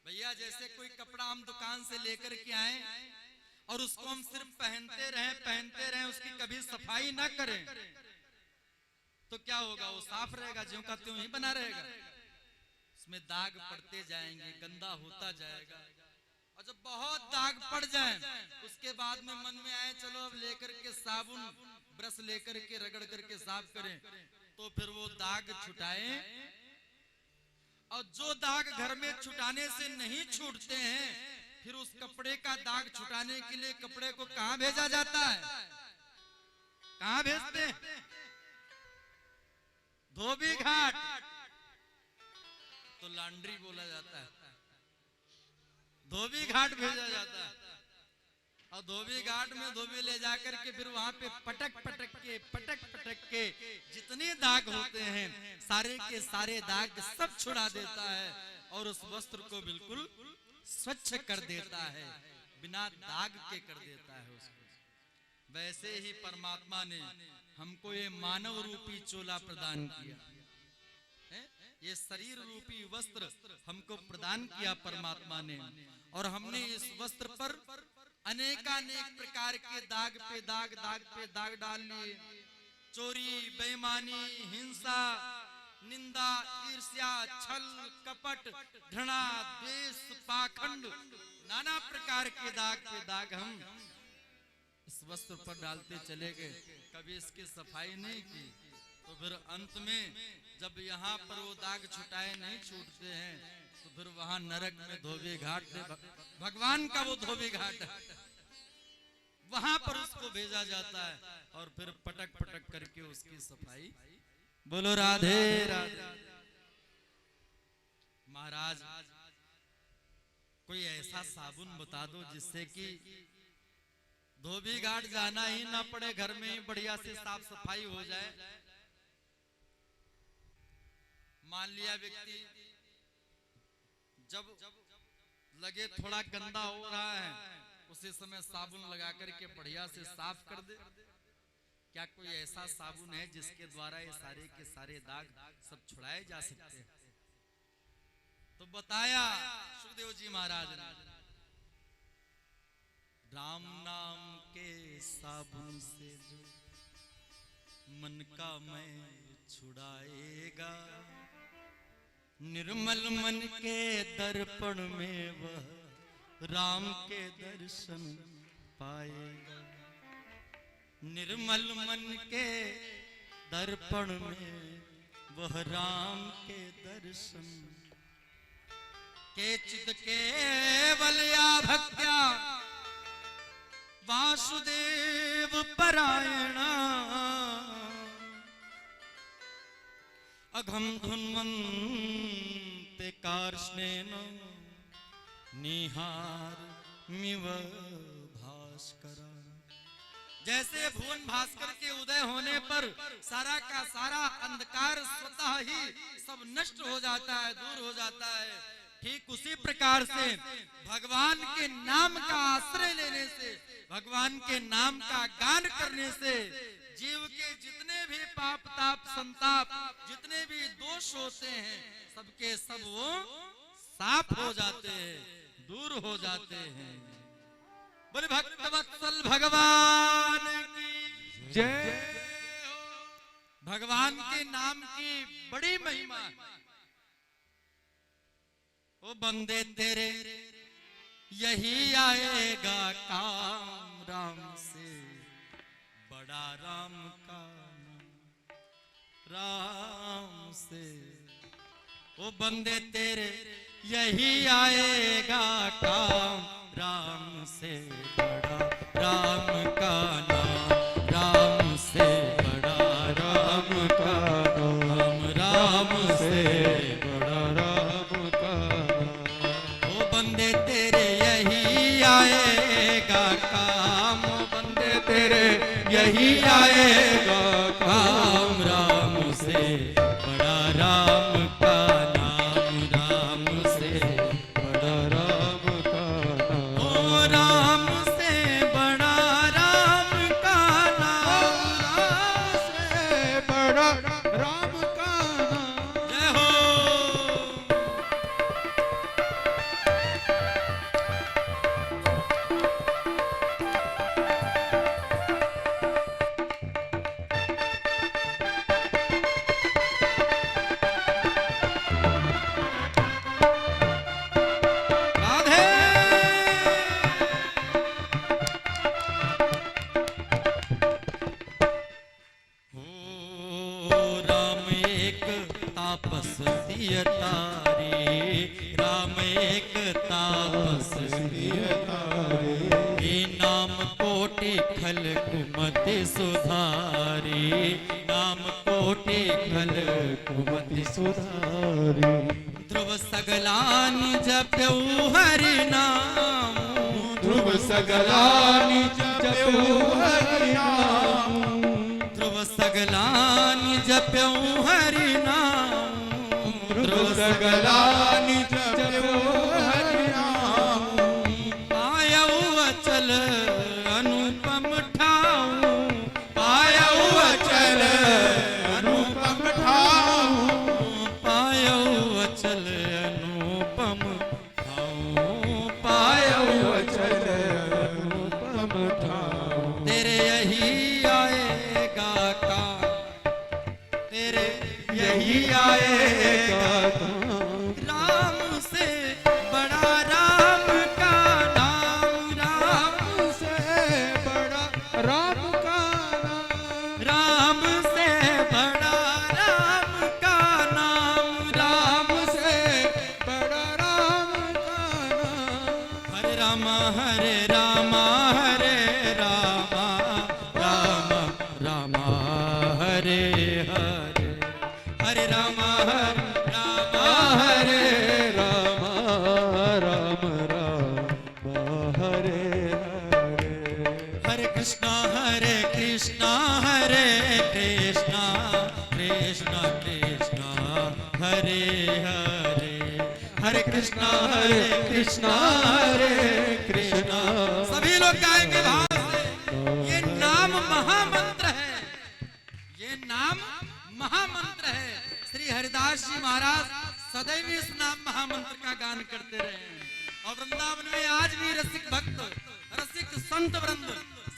भैया, जैसे कोई कपड़ा हम दुकान से लेकर के आए और उसको हम सिर्फ पहनते रहें, उसकी कभी सफाई ना करें तो क्या होगा? वो साफ रहेगा, ज्यों का त्यों ही बना रहेगा। उसमें दाग पड़ते जाएंगे, गंदा होता जाएगा, और जब बहुत दाग पड़ जाए उसके बाद में मन में आए चलो अब लेकर के साबुन ब्रश लेकर के रगड़ करके साफ करें, तो फिर वो दाग छुटाए, और जो दाग घर में छुटाने से नहीं छूटते हैं, फिर उस कपड़े का दाग छुटाने के लिए कपड़े को कहां भेजा जाता है? कहां भेजते हैं? धोबी घाट। तो लॉन्ड्री बोला जाता है, धोबी घाट भेजा जाता है। और धोबी घाट में धोबी ले जाकर के फिर वहां पे पटक पटक के जितने दाग होते हैं सारे के सारे दाग सब छुड़ा देता है, और उस वस्त्र को बिल्कुल स्वच्छ कर देता है, बिना दाग के कर देता है उसको। वैसे ही परमात्मा ने हमको ये मानव रूपी चोला प्रदान किया है, ये शरीर रूपी वस्त्र हमको प्रदान किया परमात्मा ने, और हमने इस वस्त्र पर अनेकानेक प्रकार के दाग पे दाग, दाग पे दाग डाल लिए। चोरी, बेईमानी, हिंसा, निंदा, ईर्ष्या, छल, कपट, घृणा, द्वेष, पाखंड, नाना प्रकार के दाग पे दाग हम इस वस्त्र पर डालते चले गए, कभी इसकी सफाई नहीं की। तो फिर अंत में जब यहाँ पर वो दाग छुटाए नहीं छूटते हैं, तो फिर वहां नरक में धोबी घाट, भगवान का वो धोबी घाट है, वहां पर उसको भेजा जाता है, और फिर पटक पटक करके उसकी सफाई। बोलो राधे राधे। महाराज कोई ऐसा साबुन बता दो जिससे कि धोबी घाट जाना ही ना पड़े, घर में ही बढ़िया से साफ सफाई हो जाए। मान लिया व्यक्ति जब लगे थोड़ा गंदा हो रहा है, उसी समय साबुन लगा करके बढ़िया से साफ कर दे। क्या कोई ऐसा साबुन है जिसके द्वारा ये सारे के सारे दाग सब छुड़ाए जा सकते हैं? तो बताया सुखदेव जी महाराज ने, राम नाम के साबुन से जो मन का मैं छुड़ाएगा, निर्मल मन के दर्पण में वह राम के दर्शन पाएगा। निर्मल मन के दर्पण में वह राम के दर्शन, केचिद केवलया भक्त्या वासुदेव परायणा, अघम धुन्वन्ते कार्ष्णेन निहार मिव भास्करा। जैसे भुवन भास्कर के उदय होने पर सारा का सारा अंधकार स्वतः ही सब नष्ट हो जाता है, दूर हो जाता है, ठीक उसी प्रकार से भगवान के नाम का आश्रय लेने से, भगवान के नाम का गान करने से जीव के जितने भी पाप ताप संताप, जितने भी दोष होते हैं, सबके सब वो साफ हो जाते हैं, दूर हो जाते हैं। बोले भक्तवत्सल भगवान की जय। भगवान के नाम की बड़ी महिमा है। ओ बंदे तेरे यही आएगा काम, राम से बड़ा राम का नाम, राम से। ओ बंदे तेरे यही आएगा काम, राम से बड़ा राम का नाम, राम से बड़ा राम का नाम, राम से बड़ा राम का नाम। ओ बंदे तेरे यही आएगा काम, बंदे तेरे यही आएगा काम, राम से बड़ा राम का नाम, राम से बड़ा राम का नाम। ओ राम से बड़ा राम का नाम, राम से बड़ा राम का नाम। जय हो। कुमति सुधारी, नाम कोटि खल कुमति सुधारी। ध्रुव सगलानि जप्यऊ हरि नाम, ध्रुव सगलानि जप्यऊ हरि नाम, ध्रुव सगलानि जप्यऊ हरि नाम, ध्रुव सगलानि जप्यऊ हरि नाम। पायऊ अचल अनुपम ठाऊ, पायऊ अचल अनुपम ठाऊ, पायऊ अचल अनुपम ठाऊ, पायऊ अचल अनुपम ठाऊ। तेरे यही आएगा का, तेरे यही आएगा राम से बड़ा राम का नाम, राम से बड़ा राम का नाम, राम से बड़ा राम का नाम, राम से बड़ा राम का नाम। हरे राम हरे राम हरे राम, राम राम हरे हरे, हरे राम हरे राम हरे, हरे राम राम राम हरे हरे। हरे कृष्णा हरे कृष्णा कृष्णा कृष्णा हरे हरे, हरे कृष्णा हरे कृष्णा। सभी लोग गाएंगे भाव से। ये नाम महामंत्र है, ये नाम महामंत्र है। श्री हरिदास जी महाराज सदैव इस नाम महामंत्र का गान करते रहे हैं। और वृंदावन में आज भी रसिक भक्त, रसिक संत वृंद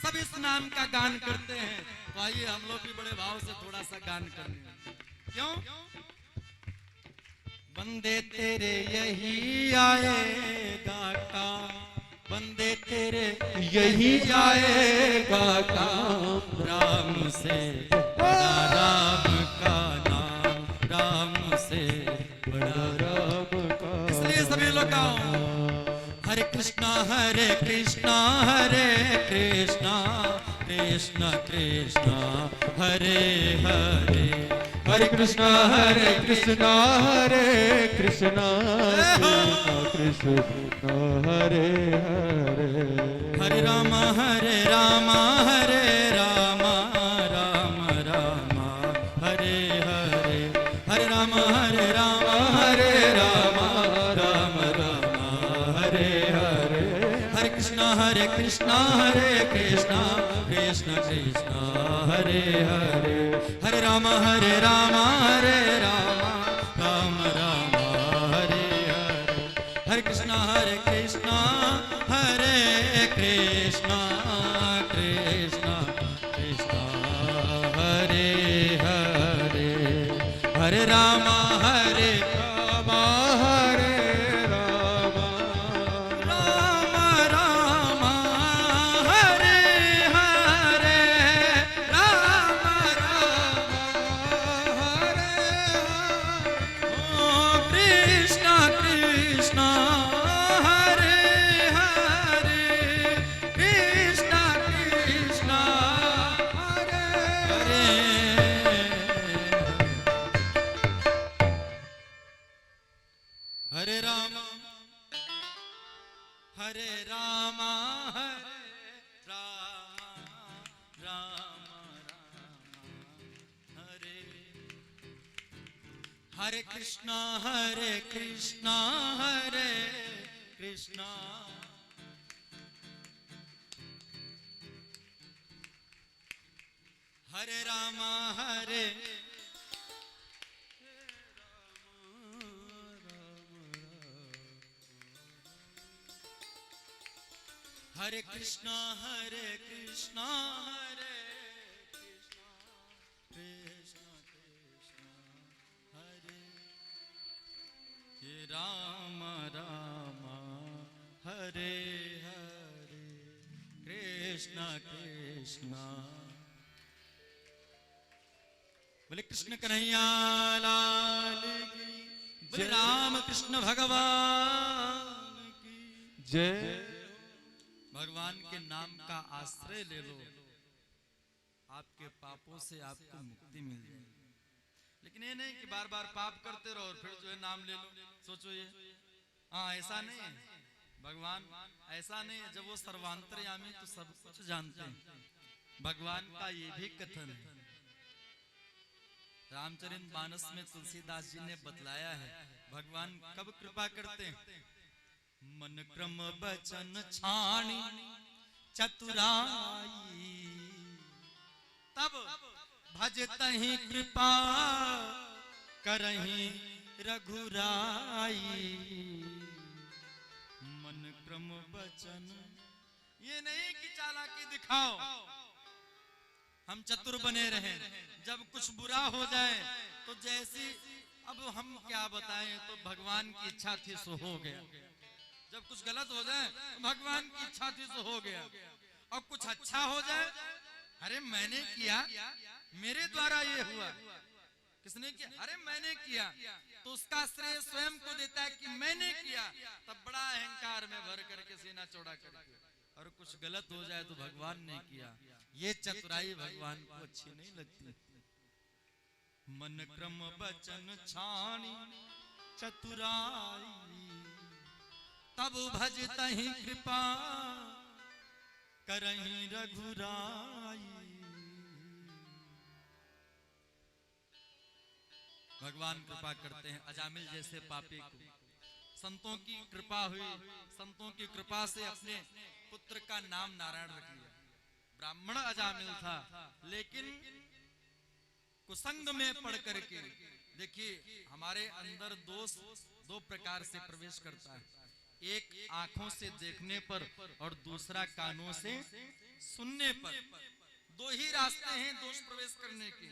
सब इस नाम का गान करते हैं। तो आइए हम लोग भी बड़े भाव से थोड़ा सा गान करें। क्यों? बंदे तेरे यही आएगा का, बंदे तेरे यही जाएगा काम, राम से बड़ा राम का नाम, राम से बड़ा राम का। इसलिए सभी लोग गाओ हरे कृष्णा कृष्णा कृष्णा कृष्णा हरे हरे, हरे कृष्णा कृष्णा कृष्णा हरे हरे। हरे राम हरे राम राम राम हरे हरे, हरे राम हरे राम राम राम हरे हरे, हरे कृष्णा कृष्णा कृष्णा कृष्णा हरे हरे, हरे राम राम राम राम हरे हरे, हरे कृष्णा कृष्णा कृष्णा कृष्णा हरे हरे, हरे राम हरे राम हरे राम, राम राम हरे हरे, राम राम हरे ओ कृष्णा कृष्णा हरे हरे, कृष्णा कृष्णा हरे हरे। हरे राम हरे राम राम राम हरे, हरे कृष्णा कृष्णा हरे राम हरे हरे कृष्णा कृष्णा कृष्णा हरे, हे राम राम हरे हरे, कृष्णा कृष्णा। बोले कृष्ण कन्हैया लाल की, बोले राम कृष्ण भगवान की जय। भगवान के नाम का आश्रय ले लो, आपके पापों से आपको मुक्ति मिल जाएगी। लेकिन ये नहीं कि बार बार पाप करते रहो और फिर जो है नाम ले लो, सोचो ये, हाँ ऐसा नहीं है भगवान, ऐसा नहीं है। जब वो सर्वांतर्यामी तो सब कुछ जानते हैं। भगवान का ये भी कथन है, रामचरित मानस में तुलसीदास जी ने बतलाया है भगवान कब कृपा करते हैं। मन क्रम बचन छाणी चतुराई, तब भजतहि कृपा करहि रघुराई। मन क्रम बचन, ये नहीं कि चालाकी दिखाओ, हम चतुर बने रहें, जब कुछ बुरा हो जाए तो जैसी, अब हम क्या बताएं, तो भगवान की इच्छा थी सो हो गया। जब कुछ गलत हो जाए तो भगवान की इच्छा थी सो हो गया, और कुछ अच्छा हो जाए, अरे मैंने किया, मेरे द्वारा ये हुआ, किसने किया, अरे मैंने किया, तो उसका श्रेय स्वयं को देता है कि मैंने किया। तब बड़ा अहंकार में भर करके सीना चौड़ा करके, और कुछ गलत हो जाए तो भगवान ने किया, ये चतुराई भगवान को अच्छी नहीं लगती। मन क्रम बचन छाणी चतुराई, तब भजतहि कृपा करहि रघुराई। भगवान कृपा करते हैं अजामिल जैसे पापी को, संतों की कृपा हुई, संतों की कृपा से अपने पुत्र का नाम नारायण रख लिया। ब्राह्मण अजामिल था, लेकिन कुसंग में पढ़ करके, देखिए हमारे अंदर दोष दो प्रकार से प्रवेश करता है, एक आंखों से देखने पर और दूसरा कानों से सुनने पर। दो ही रास्ते हैं दोष प्रवेश करने के।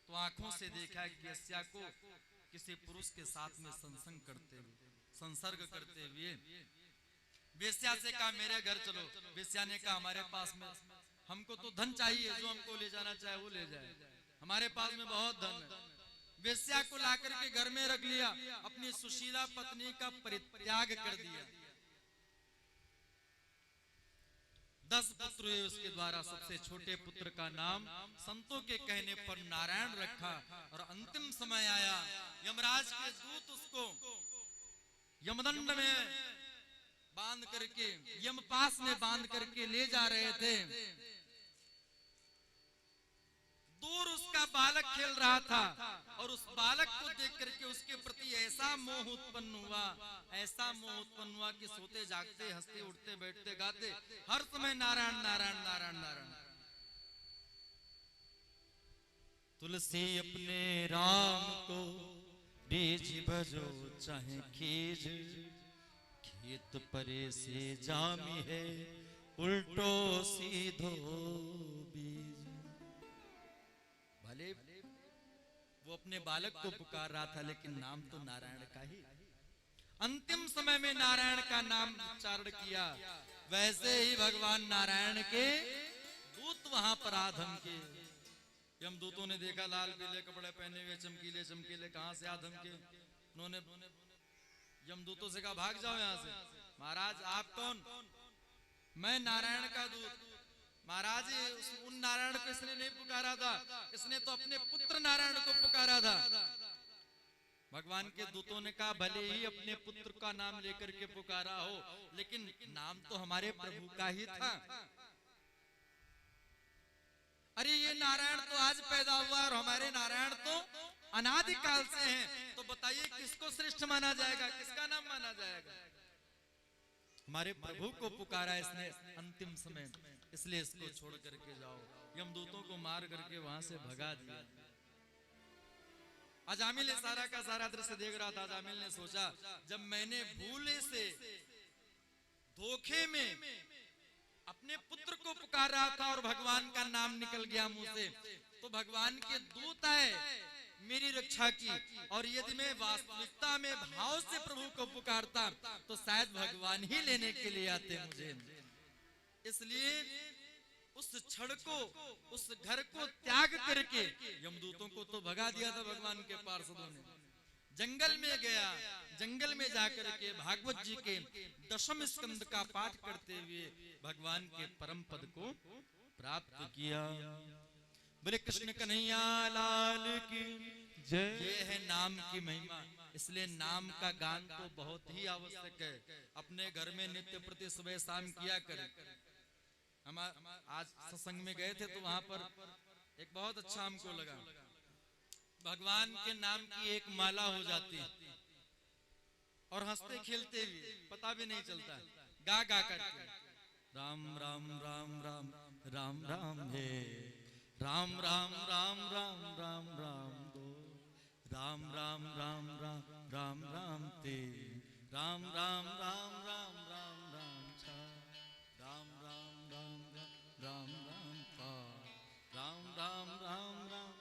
तो आंखों से देखा कि वेश्या को किसी पुरुष के साथ में संसर्ग करते हुए, संसर्ग करते हुए, वेश्या से कहा मेरे घर चलो, वेश्या ने कहा हमारे पास में, हमको तो धन चाहिए, जो हमको ले जाना चाहे वो ले जाए, हमारे पास में बहुत धन है। वेश्या को लाकर के घर में रख लिया, अपनी सुशीला पत्नी का परित्याग कर दिया। 10 पुत्र हुए उसके द्वारा, सबसे छोटे पुत्र का नाम संतों के कहने पर नारायण रखा। और अंतिम समय आया, यमराज के दूत उसको यमदंड में बांध करके, यमपास में बांध करके ले जा रहे थे। दूर उसका बालक खेल रहा था, और उस बालक को देख करके उसके प्रति ऐसा मोह उत्पन्न हुआ, ऐसा मोह उत्पन्न हुआ कि सोते जागते, हंसते उठते बैठते गाते हर समय नारायण नारायण नारायण नारायण। तुलसी अपने राम को बीज भजो चाहे खीज, खेत परे से जामी है उल्टो सीधो बीज। भले वो अपने बालक को पुकार रहा था, लेकिन नाम तो नारायण का ही। अंतिम समय में नारायण का नाम उच्चारण किया। वैसे ही भगवान नारायण के दूत वहां पर आधम के, यमदूतों ने देखा लाल पीले कपड़े पहने हुए चमकीले चमकीले, कहां से आधम के। उन्होंने यमदूतों से कहा भाग जाओ यहां से। महाराज आप कौन? मैं नारायण का दूत। महाराज उन नारायण को इसने नहीं पुकारा था, इसने तो अपने पुत्र नारायण को पुकारा था। भगवान के दूतों ने कहा भले ही अपने पुत्र का नाम लेकर के पुकारा हो, लेकिन नाम तो हमारे प्रभु का ही था। अरे ये नारायण तो आज पैदा हुआ और हमारे नारायण तो अनादिकाल से हैं, तो बताइए किसको श्रेष्ठ माना जाएगा, किसका नाम माना जाएगा? हमारे प्रभु को पुकारा इसने अंतिम समय, इसलिए इसको छोड़ करके जाओ। यमदूतों को मार करके वहां से भगा दिया। अजामिल सारा का सारा दृश्य देख रहा था। अजामिल ने सोचा जब मैंने भूले से धोखे में अपने पुत्र को पुकार रहा था और भगवान का नाम निकल गया मुंह से, तो भगवान के दूत आए मेरी रक्षा की। और यदि मैं वास्तविकता में भाव से प्रभु को पुकारता तो शायद भगवान ही लेने के लिए आते मुझे। इसलिए उस क्षण को, उस घर को त्याग करके यमदूतों को तो भगा दिया था भगवान के पार्षदों ने। जंगल में गया, जंगल में जाकर के भागवत जी के 10वें स्कंद का पाठ करते हुए भगवान के परम पद को प्राप्त किया। बोले कृष्ण कन्हैया लाल की जय। ये है नाम की महिमा। इसलिए नाम का गान तो बहुत ही आवश्यक है। अपने घर में नित्य प्रति सुबह शाम किया करें। हम आज सत्संग में गए थे तो वहां पर एक बहुत अच्छा हमको लगा। भगवान के नाम की एक माला हो जाती है और हंसते खेलते भी पता भी नहीं चलता, गा गा करके राम राम राम राम राम राम हे राम राम राम राम राम राम दो राम राम राम राम राम राम ते राम राम राम राम राम राम छा राम राम राम राम राम राम पा राम राम राम राम।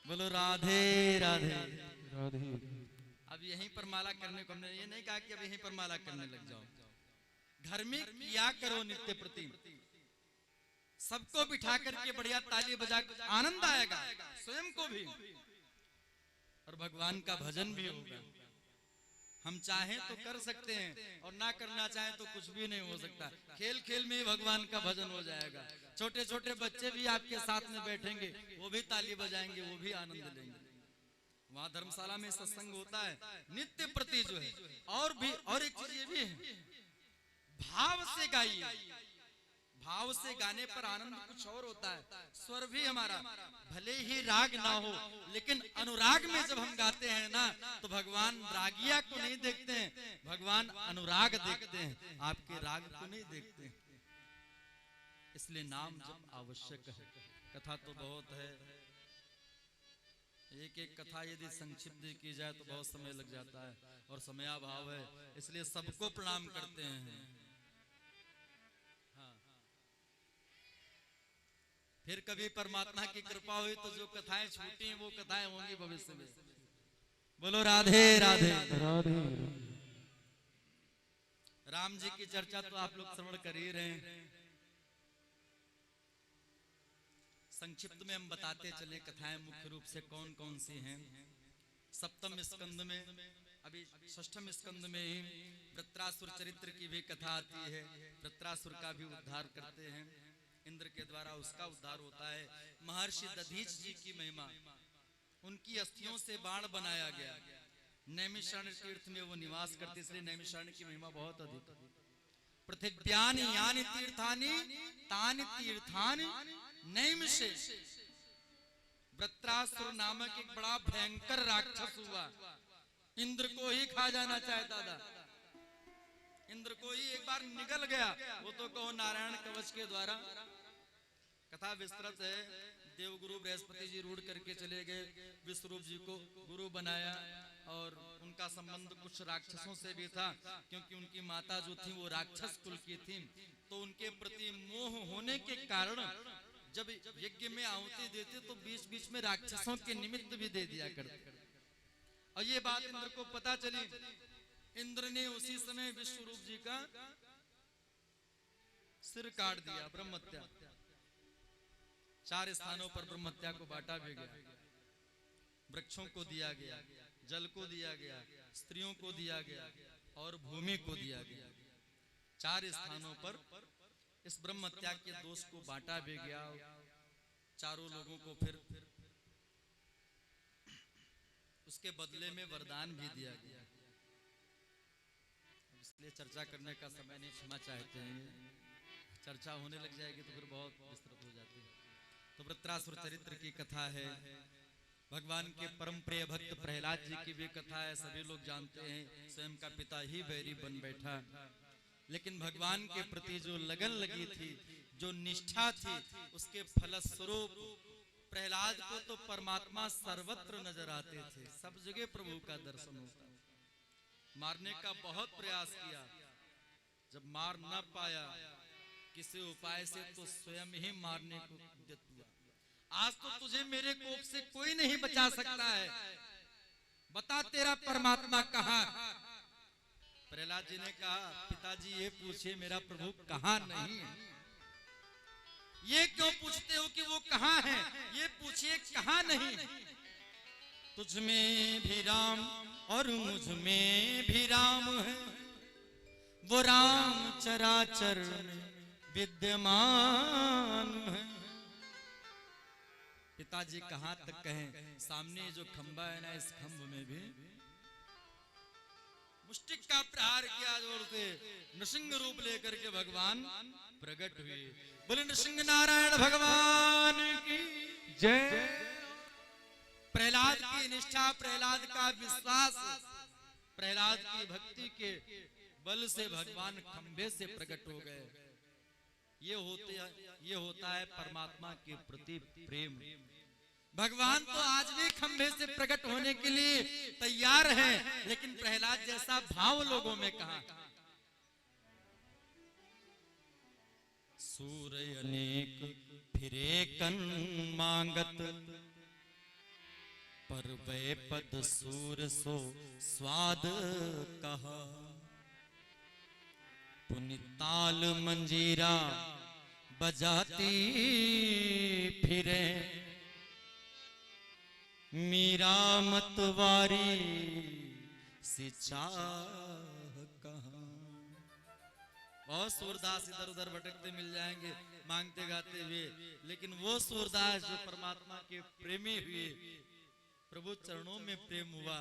बोलो राधे राधे राधे। अब यहीं पर माला करने को हमने ये नहीं कहा कि अब यहीं पर माला करने लग जाओ। घर में किया करो नित्य प्रति। सबको बिठा करके बढ़िया ताली बजा आनंद आएगा, स्वयं को भी और भगवान का भजन भी होगा। हम चाहें तो कर सकते हैं और ना करना चाहें तो कुछ भी नहीं हो सकता। खेल खेल में ही भगवान का भजन हो जाएगा। छोटे छोटे बच्चे भी आपके साथ में बैठेंगे, वो भी ताली बजाएंगे, वो भी आनंद लेंगे। वहां धर्मशाला में सत्संग होता है नित्य प्रति जो है। और एक चीज ये भी है, भाव से गाइए। भाव से गाने पर आनंद कुछ और होता है। स्वर भी हमारा भले ही राग ना हो, लेकिन अनुराग में जब हम गाते हैं ना तो भगवान रागिया को नहीं देखते हैं, भगवान अनुराग देखते हैं, आपके राग को नहीं देखते हैं। इसलिए नाम जब आवश्यक है। कथा तो बहुत है, एक एक कथा यदि संक्षिप्त की जाए तो बहुत समय लग जाता है और समयाभाव है, इसलिए सबको प्रणाम करते हैं। हाँ। फिर कभी परमात्मा की कृपा हुई तो जो कथाएं छूटी वो कथाएं होंगी भविष्य में। बोलो राधे राधे राधे। राम जी की चर्चा तो आप लोग श्रवण कर ही रहे हैं। संक्षिप्त में हम बताते चले कथाएं मुख्य रूप से कौन कौन सी हैं। सप्तम स्कंद में, अभी षष्ठम स्कंद में ही वृत्रासुर चरित्र की भी कथा आती है। वृत्रासुर का भी उद्धार करते हैं, इंद्र के द्वारा उसका उद्धार होता है। महर्षि दधीच जी की महिमा, उनकी अस्थियों से बाण बनाया गया। नैमिषारण्य तीर्थ में वो निवास करते, इसलिए नैमिषारण्य की महिमा बहुत अधिक। पृथिव्यानि यानि तीर्थानि तानि तीर्थानि नैमिषे। वृत्रासुर नामक एक बड़ा भयंकर राक्षस हुआ, इंद्र को ही खा जाना चाहता था। इंद्र को ही एक बार निगल गया, वो तो कहो नारायण कवच के द्वारा। कथा विस्तृत है। देवगुरु बृहस्पति जी रूढ़ करके चले गए, विश्वरूप जी को गुरु बनाया और उनका संबंध कुछ राक्षसों से भी था, क्योंकि उनकी माता जो थी वो राक्षस कुल की थी। तो उनके प्रति मोह होने के कारण जब यज्ञ में आहुति देते तो बीच बीच में राक्षसों के निमित्त भी दे दिया करते। और ये बात इंद्र को पता चली। इंद्र ने उसी समय विश्वरूप जी का सिर काट दिया, ब्रह्महत्या। 4 स्थानों पर ब्रह्महत्या को बांटा भी गया। वृक्षों को दिया गया, जल को दिया गया, स्त्रियों को दिया गया और भूमि को दिया गया। 4 स्थानों पर इस ब्रह्महत्या के दोष को बांटा भी गया। चारों लोगों को फिर उसके बदले में वरदान भी दिया गया। इसलिए चर्चा करने का समय नहीं, क्षमा चाहते हैं। चर्चा होने लग जाएगी तो फिर बहुत विस्तृत हो जाती है। तो वृत्रासुर चरित्र की कथा है। भगवान के परम प्रिय भक्त प्रहलाद जी की भी कथा है, सभी लोग जानते हैं। स्वयं का पिता ही बैरी बन बैठा, लेकिन भगवान के प्रति जो लगन लगी थी, जो निष्ठा थी, उसके फलस्वरूप प्रहलाद को तो परमात्मा सर्वत्र नजर आते थे, सब जगह प्रभु का दर्शन होता। मारने का बहुत प्रयास किया, जब मार न पाया किसी उपाय से तो स्वयं ही मारने को उद्यत हुआ। आज तो तुझे मेरे कोप से कोई नहीं बचा सकता है, बता तेरा परमात्मा कहाँ। प्रहलाद जी ने कहा, पिताजी ये पूछिए मेरा प्रभु कहाँ नहीं है। ये क्यों पूछते हो कि वो कहाँ है, ये पूछिए कहाँ नहीं है। तुझ में भी राम और मुझ में भी राम है, वो राम चराचर में विद्यमान है। पिताजी कहां तक कहें, सामने जो खंबा है ना, इस खंभ में भी मुष्टिक का प्रहार किया जोर से, नृसिंह रूप लेकर के भगवान प्रकट हुए। बोले नृसिंह नारायण भगवान की जय। प्रहलाद की निष्ठा, प्रहलाद का विश्वास, प्रहलाद की भक्ति के बल से भगवान खंभे से प्रकट हो गए। ये होता है परमात्मा के प्रति प्रेम। भगवान तो आज भी खंभे से प्रकट होने के लिए तैयार हैं, लेकिन प्रहलाद जैसा भाव लोगों में कहां। सूर्य अनेक फिरे कन मांगत, पर वै पद सूर सो स्वाद कहा। पुनिताल मंजीरा बजाती फिरे, मीरा मतवारी से चाह कहा। बहुत सूरदास इधर उधर भटकते मिल जाएंगे मांगते गाते हुए, लेकिन वो सूरदास जो परमात्मा के प्रेमी हुए, प्रभु चरणों में प्रेम हुआ,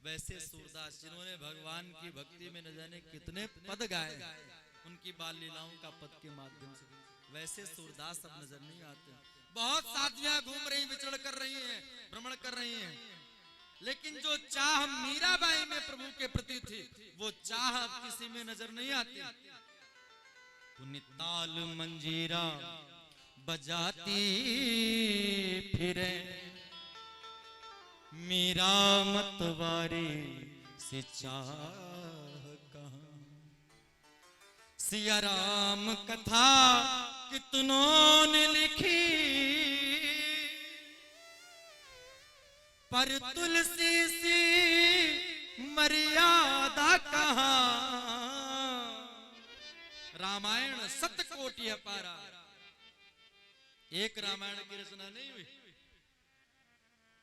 वैसे सूरदास जिन्होंने भगवान की भक्ति में न जाने कितने पद गाए, उनकी बाल लीलाओं का पद के माध्यम से, वैसे सूरदास अब नजर नहीं आते। बहुत साधुआं घूम रही, विचरण कर रही हैं, भ्रमण कर रही हैं, लेकिन जो चाह मीराबाई में प्रभु के प्रति थी, वो चाह अब किसी में नजर नहीं आती। पुनिताल मंजीरा बजाती फिरे, मीरा मतवारी से चाह कहां। सिया राम कथा कितनों ने लिखी, पर तुलसी सी मर्यादा कहां। रामायण सतकोटि अपारा, एक रामायण की रचना नहीं हुई,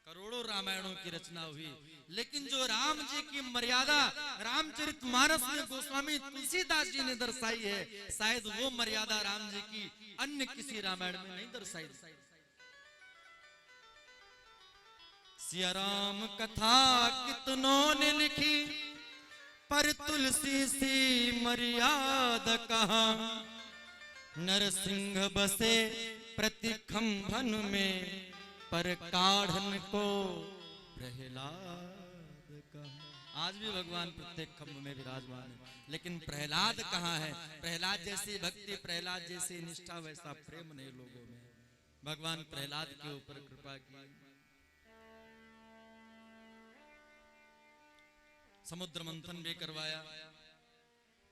करोड़ों रामायणों की रचना हुई, लेकिन जो राम जी की मर्यादा रामचरितमानस में गोस्वामी तुलसीदास जी ने दर्शाई है, शायद वो मर्यादा राम जी की अन्य किसी रामायण में नहीं दर्शाई। सिया राम कथा कितनों ने लिखी, पर तुलसी सी मर्यादा कहां। नरसिंह बसे प्रति खंभन में, पर काढ़न को प्रहलाद कहां। आज भी भगवान प्रत्येक खंभ में विराजमान है, लेकिन प्रहलाद कहां है। प्रहलाद जैसी भक्ति, प्रहलाद जैसी निष्ठा, वैसा प्रेम नहीं लोगों में। भगवान प्रहलाद के ऊपर कृपा की। समुद्र मंथन भी करवाया,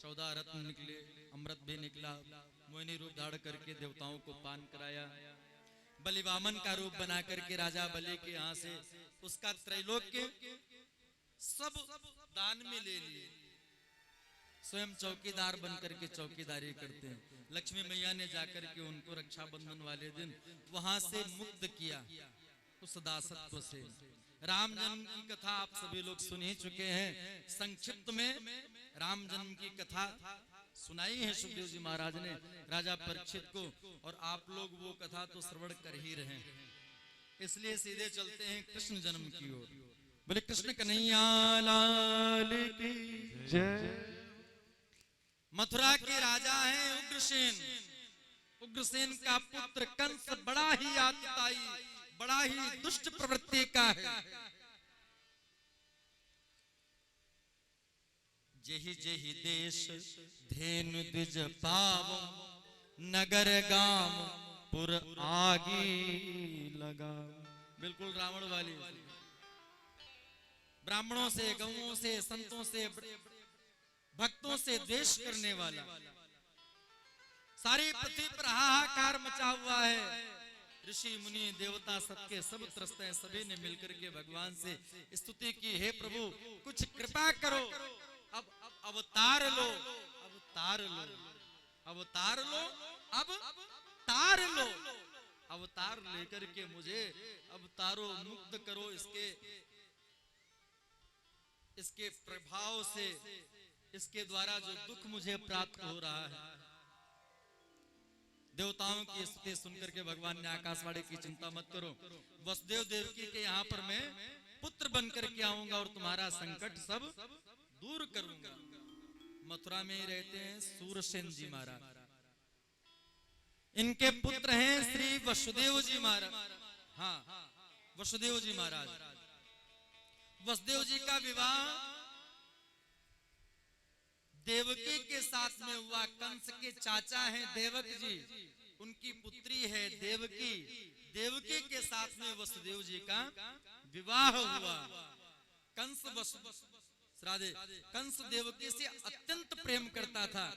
14 रत्न निकले, अमृत भी निकला, मोहिनी रूप धारण करके देवताओं को पान कराया। बलि वामन का रूप बना करके राजा बलि के यहाँ से उसका त्रैलोक्य सब दान में ले लिए, स्वयं चौकीदार बन करके चौकीदारी करते हैं। लक्ष्मी मैया ने जाकर के उनको रक्षाबंधन वाले दिन वहां से मुक्त किया उस दासत्व से। राम जन्म की कथा आप सभी लोग सुन ही चुके हैं। संक्षिप्त में राम जन्म की कथा सुनाई है सुखदेव जी महाराज ने राजा परीक्षित को, और आप लोग वो कथा तो श्रवण कर ही रहे हैं, इसलिए सीधे चलते हैं कृष्ण जन्म की ओर। बोले कृष्ण कन्हैया लाल की जय। मथुरा के राजा हैं उग्रसेन। उग्रसेन का पुत्र कंस बड़ा ही आतताई, बड़ा ही दुष्ट प्रवृत्ति का है। जेहि जेहि देश धेनु द्विज पावो, नगर गाम पुर आगी लगा। बिल्कुल रावण वाली, ब्राह्मणों से, गौओं से, संतों से, भक्तों से द्वेष करने वाला, सारी पृथ्वी पर हाहाकार मचा हुआ है। ऋषि मुनि देवता सबके सब त्रस्त हैं। सभी ने मिलकर के भगवान से स्तुति की, हे प्रभु कुछ कृपा करो, अब अवतार लो, अवतार लो, अवतार लो, अब तार लो। अवतार लेकर के मुझे अवतारो मुक्त करो इसके प्रभाव से, इसके द्वारा जो दुख मुझे प्राप्त हो रहा है। देवताओं की स्तुति सुनकर के भगवान ने आकाशवाणी की चिंता मत करो, वसुदेव देवकी के यहाँ पर मैं पुत्र बनकर के आऊंगा और तुम्हारा संकट सब दूर करूंगा। मथुरा में ही रहते हैं सूरसेन जी महाराज, इनके पुत्र हैं श्री वसुदेव जी महाराज। हाँ, वसुदेव जी महाराज। वसुदेव जी का विवाह देवकी के साथ में हुआ। कंस के चाचा हैं देवक जी, उनकी पुत्री है देवकी। देवकी के साथ में वसुदेव जी का विवाह हुआ। कंस देवकी से अत्यंत प्रेम करता था।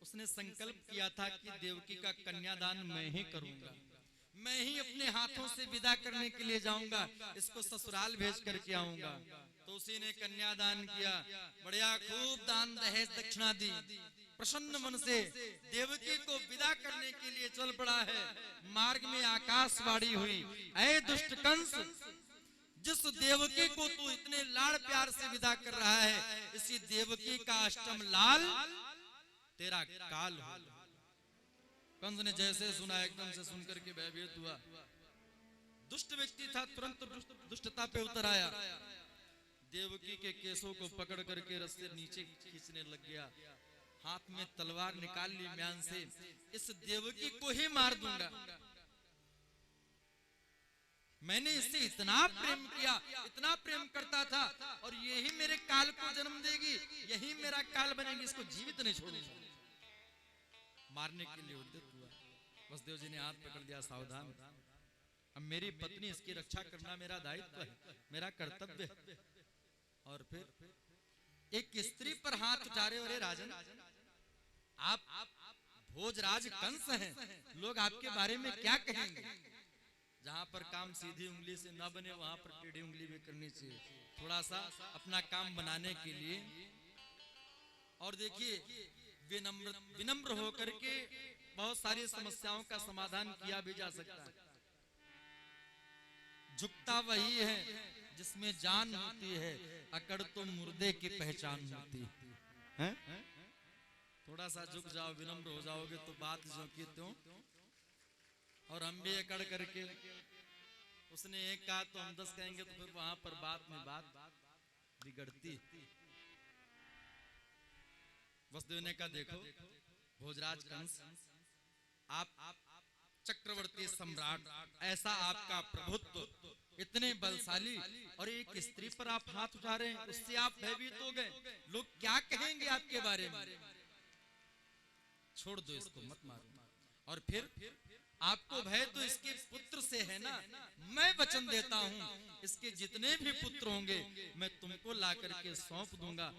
उसने संकल्प किया था कि देवकी का कन्यादान मैं ही करूंगा, मैं ही अपने हाथों से विदा करने के लिए जाऊंगा, इसको ससुराल भेज करके आऊंगा। तो उसी ने कन्यादान किया, बढ़िया खूब दान दहेज दक्षिणा दी। प्रसन्न मन से देवकी को विदा करने के लिए चल पड़ा है। मार्ग में आकाशवाणी हुई, ऐ दुष्ट कंस, जिस देवकी को तू इतने लाड़ प्यार से विदा कर रहा है, इसी देवकी का अष्टम लाल तेरा काल हो। कंस ने जैसे सुना एकदम से सुनकर के भयभीत हुआ। दुष्ट व्यक्ति था, तुरंत दुष्टता पे उतर आया। देवकी के केसों को पकड़ करके रस्से नीचे खींचने लग गया। हाथ में तलवार निकाल ली म्यान से, इस देवकी को ही मार दूंगा। मैंने इससे इतना प्रेम किया, इतना प्रेम करता था, और यही मेरे काल को जन्म देगी, यही मेरा काल बनेगी, इसको जीवित नहीं छोड़ूंगा। मारने के लिए उद्यत हुआ। वसुदेव जी ने हाथ पकड़ दिया, सावधान, अब मेरी पत्नी, इसकी रक्षा करना मेरा दायित्व है, मेरा कर्तव्य है। और फिर एक स्त्री पर हाथ उठा रहे, अरे राजन, आप भोजराज कंस हैं, लोग आपके बारे में क्या कहेंगे? जहां पर काम सीधी उंगली से ना बने वहां पर टेढ़ी उंगली भी करनी चाहिए, थोड़ा सा अपना काम बनाने के लिए। और देखिए, विनम्र होकर के बहुत सारी समस्याओं का समाधान किया भी जा सकता है। झुकता वही है जिसमें जान होती है, अकड़ तो मुर्दे की पहचान होती है। थोड़ा सा झुक जाओ, विनम्र हो जाओगे तो बात जो की त्यों। और हम भी अकड़ करके, उसने एक कहा तो हम 10 कहेंगे, तो फिर वहां पर बात में बात बिगड़ती। वसुदेव ने कहा, देखो भोजराज कंस, आप चक्रवर्ती सम्राट, ऐसा आपका प्रभुत्व, इतने बलशाली, और एक स्त्री पर आप हाथ उठा रहे हैं, उससे आप भयभीत हो गए। लोग क्या कहेंगे आपके बारे में? छोड़ दो इसको, मत मारो। और फिर आपको भय तो इसके पुत्र से है ना, मैं वचन देता हूं, इसके जितने भी पुत्र होंगे मैं तुमको ला करके सौंप दूंगा,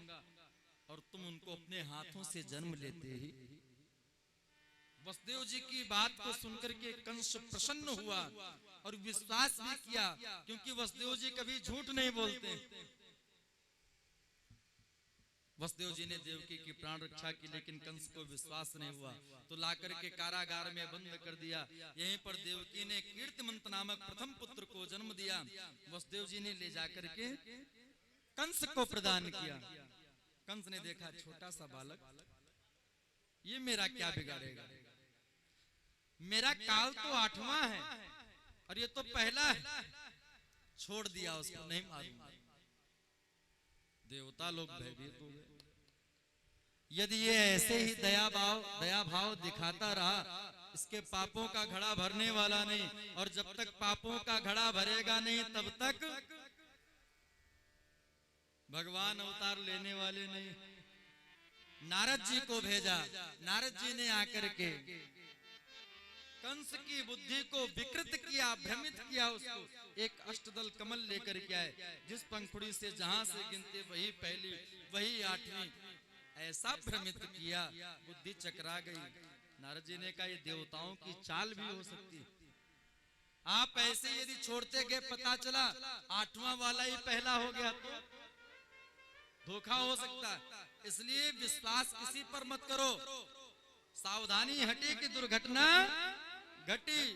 और तुम उनको अपने हाथों से जन्म लेते ही। वसुदेव जी की बात को सुनकर के कंस प्रसन्न हुआ और विश्वास भी किया, क्योंकि वसुदेव जी कभी झूठ नहीं बोलते। वसुदेव जी ने देवकी की प्राण रक्षा की, लेकिन कंस को विश्वास नहीं हुआ, तो लाकर के कारागार में बंद कर दिया। यहीं पर देवकी ने कीर्तिमंत नामक प्रथम पुत्र को जन्म दिया। वसुदेव जी ने ले जाकर के कंस को प्रदान किया। कंस ने देखा, छोटा सा बालक, ये मेरा क्या बिगाड़ेगा? मेरा काल तो 8वां है और ये तो पहला है। छोड़ दिया उसको, नहीं मारूंगा। देवता लोग भयभीत हो गए। यदि ये ऐसे ही दया भाव दिखाता रहा, इसके पापों का घड़ा भरने वाला नहीं, और जब तक पापों का घड़ा भरेगा नहीं तब तक भगवान अवतार लेने वाले नहीं। नारद जी को भेजा। नारद जी ने आकर के कंस की बुद्धि को विकृत किया, भ्रमित किया। उसको एक अष्टदल कमल लेकर के आए, जिस पंखुड़ी से जहां से गिनते वही पहली, वही 8वीं। ऐसा भ्रमित किया, बुद्धि चकरा गई। नारद जी ने कहा, ये देवताओं की चाल भी हो सकती। आप ऐसे यदि छोड़ते गए, पता चला 8वां वाला ही पहला हो गया तो धोखा हो सकता है। इसलिए विश्वास किसी पर मत करो। सावधानी हटी कि दुर्घटना घटी।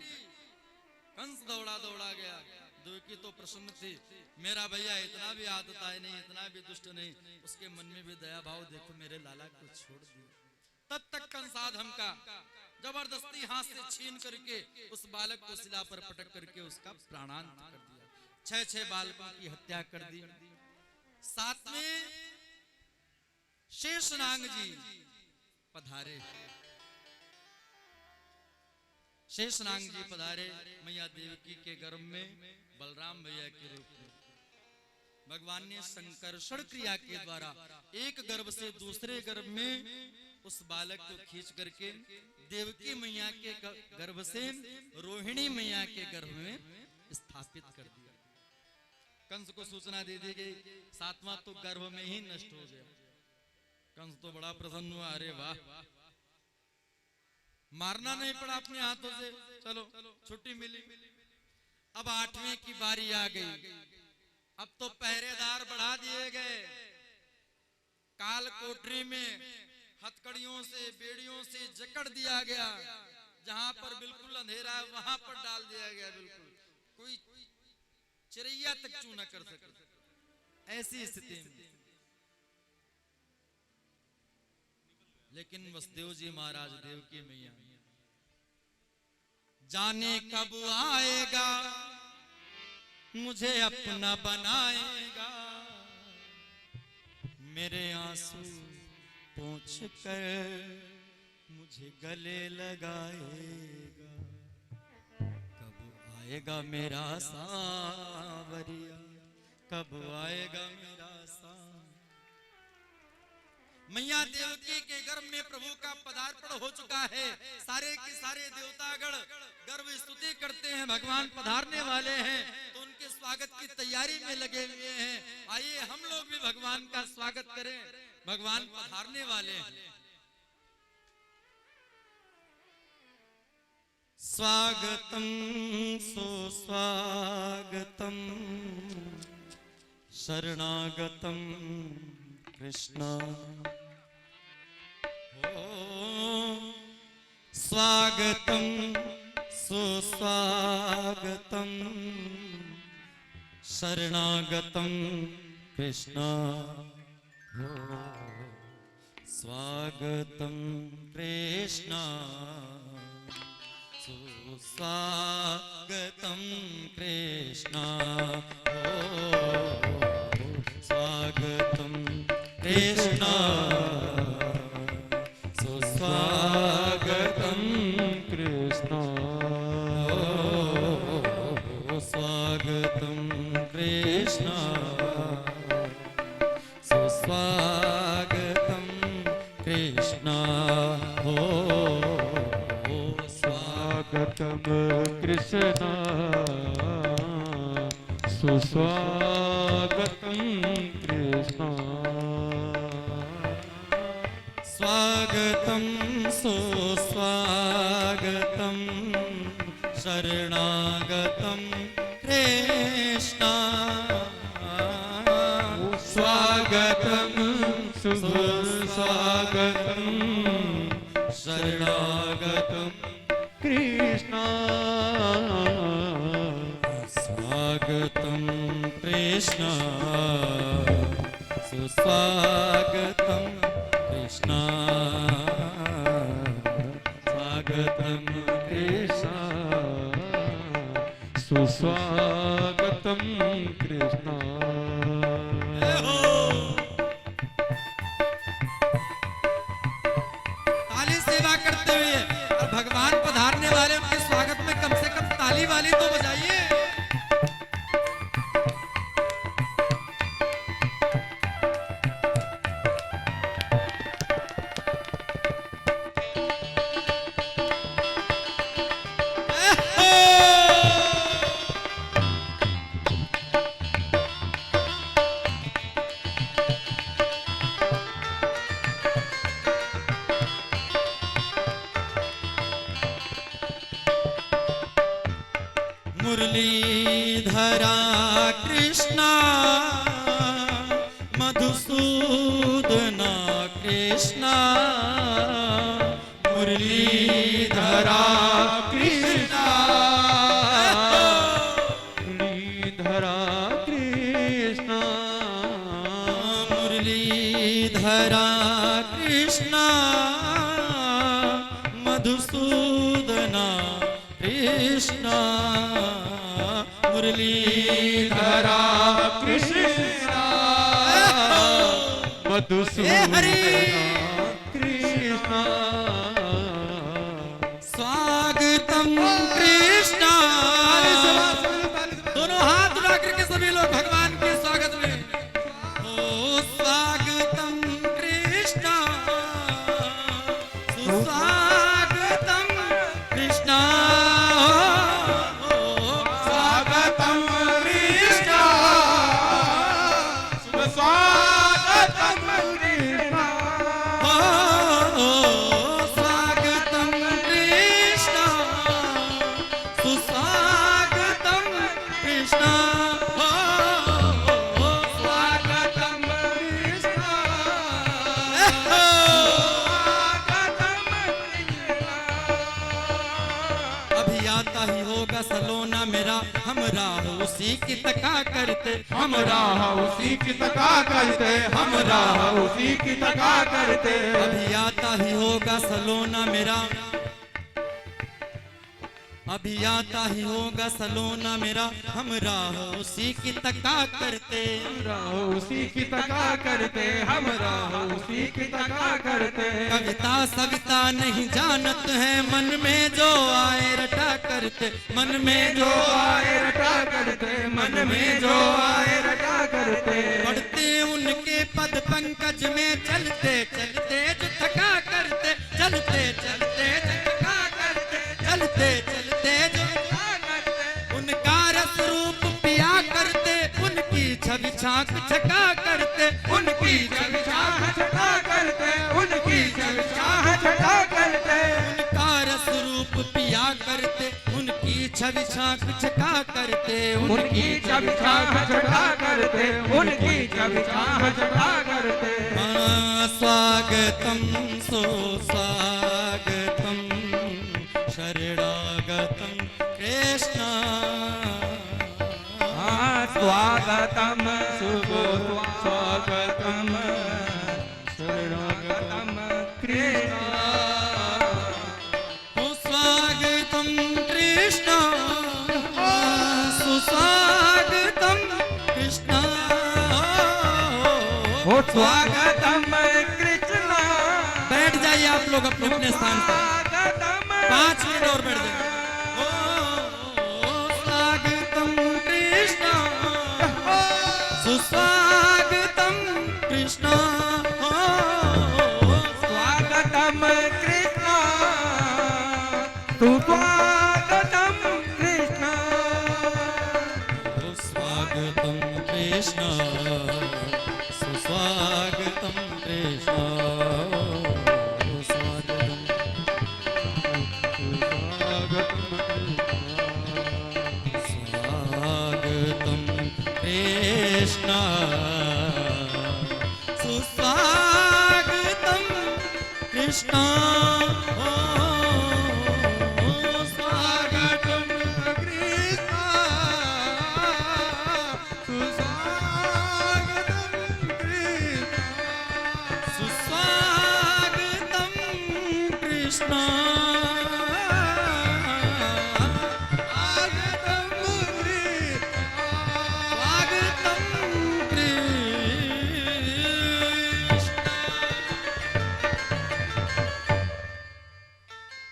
कंस दौड़ा दौड़ा गया। देवकी तो प्रसन्न थी, मेरा भैया इतना भी आतताई नहीं, इतना भी दुष्ट नहीं, उसके मन में भी दया भाव देखो मेरे लाला को छोड़ दिया। तब तक कंसाधम का जबरदस्ती हाथ से छीन करके उस बालक को शिला पर पटक करके उसका प्राणांत कर दिया। 6 बालकों की हत्या कर दी। साथ में शेषनाग जी पधारे। शेषनाग जी पधारे मैया देवकी के गर्भ में बलराम भैया के रूप में। भगवान ने संकर्षण क्रिया के द्वारा एक गर्भ से दूसरे गर्भ में उस बालक को खींच करके देवकी मैया के गर्भ से रोहिणी मैया के गर्भ में स्थापित कर दिया। कंस को सूचना दे दी गई, 7वां तो गर्भ में ही नष्ट हो गया। कंस तो बड़ा प्रसन्न हुआ, अरे वाह, मारना नहीं पड़ा अपने हाथों से, चलो छुट्टी मिली। अब 8वें की बारी आ गई। अब तो पहरेदार बढ़ा दिए गए। काल कोठरी में हथकड़ियों से बेड़ियों से जकड़ दिया गया। जहां पर बिल्कुल अंधेरा है वहां पर डाल दिया गया, बिल्कुल कोई चिड़ैया तक चू न कर सके, ऐसी स्थिति में। लेकिन वसुदेव जी महाराज देवकी मैया जाने कब आएगा मुझे अपना बनाएगा, मेरे आंसू पोंछ कर मुझे गले लगाएगा, कब आएगा मेरा सांवरिया, कब आएगा मेरा सांवरिया। मैया देवकी के गर्भ में प्रभु का पदार्पण हो चुका है। सारे के सारे देवतागण गर्भ स्तुति करते हैं, भगवान पधारने वाले हैं, तो उनके स्वागत की तैयारी में लगे हुए हैं। आइए हम लोग भी भगवान का स्वागत करें, भगवान पधारने वाले हैं। स्वागतम सुस्वागतम शरणागतम कृष्ण। स्वागतम सुस्वागतम शरणागतम कृष्ण। स्वागतम कृष्ण सुस्वागतम कृष्ण। स्वागतम कृष्ण सुस्वागतम कृष्ण। स्वागतम कृष्ण सुस्वागतम कृष्ण। स्वागतम कृष्ण सुस्वागतम कृष्ण। स्वागतम सुस्वागतम शरणागतम कृष्ण। स्वागतम सुस्वागतम शरणागतम कृष्ण। स्वागतम कृष्ण सुस्वागतम कृष्ण। स्वागतम कृष्ण सुस्वागतम कृष्ण। ताली सेवा करते हुए और भगवान पधारने वाले उनके स्वागत में कम से कम ताली वाली तो बजाइए। मुरलीधरा कृष्णा मधुसूदना कृष्णा। मधुसूदना कृष्ण मुरलीधरा कृष्ण मधुसूदना कृष्ण स्वागतम कृष्ण। दोनों हाथ उठा करके सभी लोग भगवान के स्वागत में। ओ स्वागतम कृष्ण सुस्वागतम कृष्ण। स्वागतम कृष्ण स्वागतम कृष्ण स्वागतम कृष्ण सुस्वागतम कृष्ण। स्वागतम कृष्ण अभी आता ही होगा सलोना मेरा, हमरा हो उसी की तका करते, हमरा उसी की तका करते हमरा उसी की तका करते अभी आता ही होगा सलोना मेरा, अभी आता ही होगा सलोना मेरा, हमरा हो उसी की तका करते। हमरा उसी की तका करते हमरा उसी की तका करते कविता सविता नहीं जानत है, मन में जो आए रटा करते, मन में जो आए रटा करते मन में जो आए रटा करते पढ़ते उनके पद पंकज में, चलते चलते जो थका करते, चलते चलते जो थका करते, चलते चलते जो थका करते। उनका रस रूप पिया करते, उनकी छवि छाक छका करते, उनकी छवि छाक छटा करते उनकी चाह छटा करते उनका रस रूप पिया करते, उनकी छवि छाक छका करते, उनकी चाह छटा करते उनकी चाह छटा करते स्वागतम सुस्वागतम शरणागतम कृष्ण। स्वागतम स्वागतम शरणागतम कृष्ण सुस्वागतम कृष्ण सुस्वागतम कृष्ण। स्वागतम कृष्ण बैठ जाइए आप लोग अपने अपने स्थान पर, स्वागतम 5 मिनट और बैठ जाइए। स्वागतम कृष्ण सुस्वागतम कृष्ण। स्वागतम कृष्ण सुस्वागतम कृष्ण स्वागतम कृष्ण सुस्वागतम कृष्ण। स्वागतम कृष्ण सुस्वागतम कृष्ण। स्वागतम कृष्ण सुस्वागतम कृष्ण सुस्वागतम कृष्ण।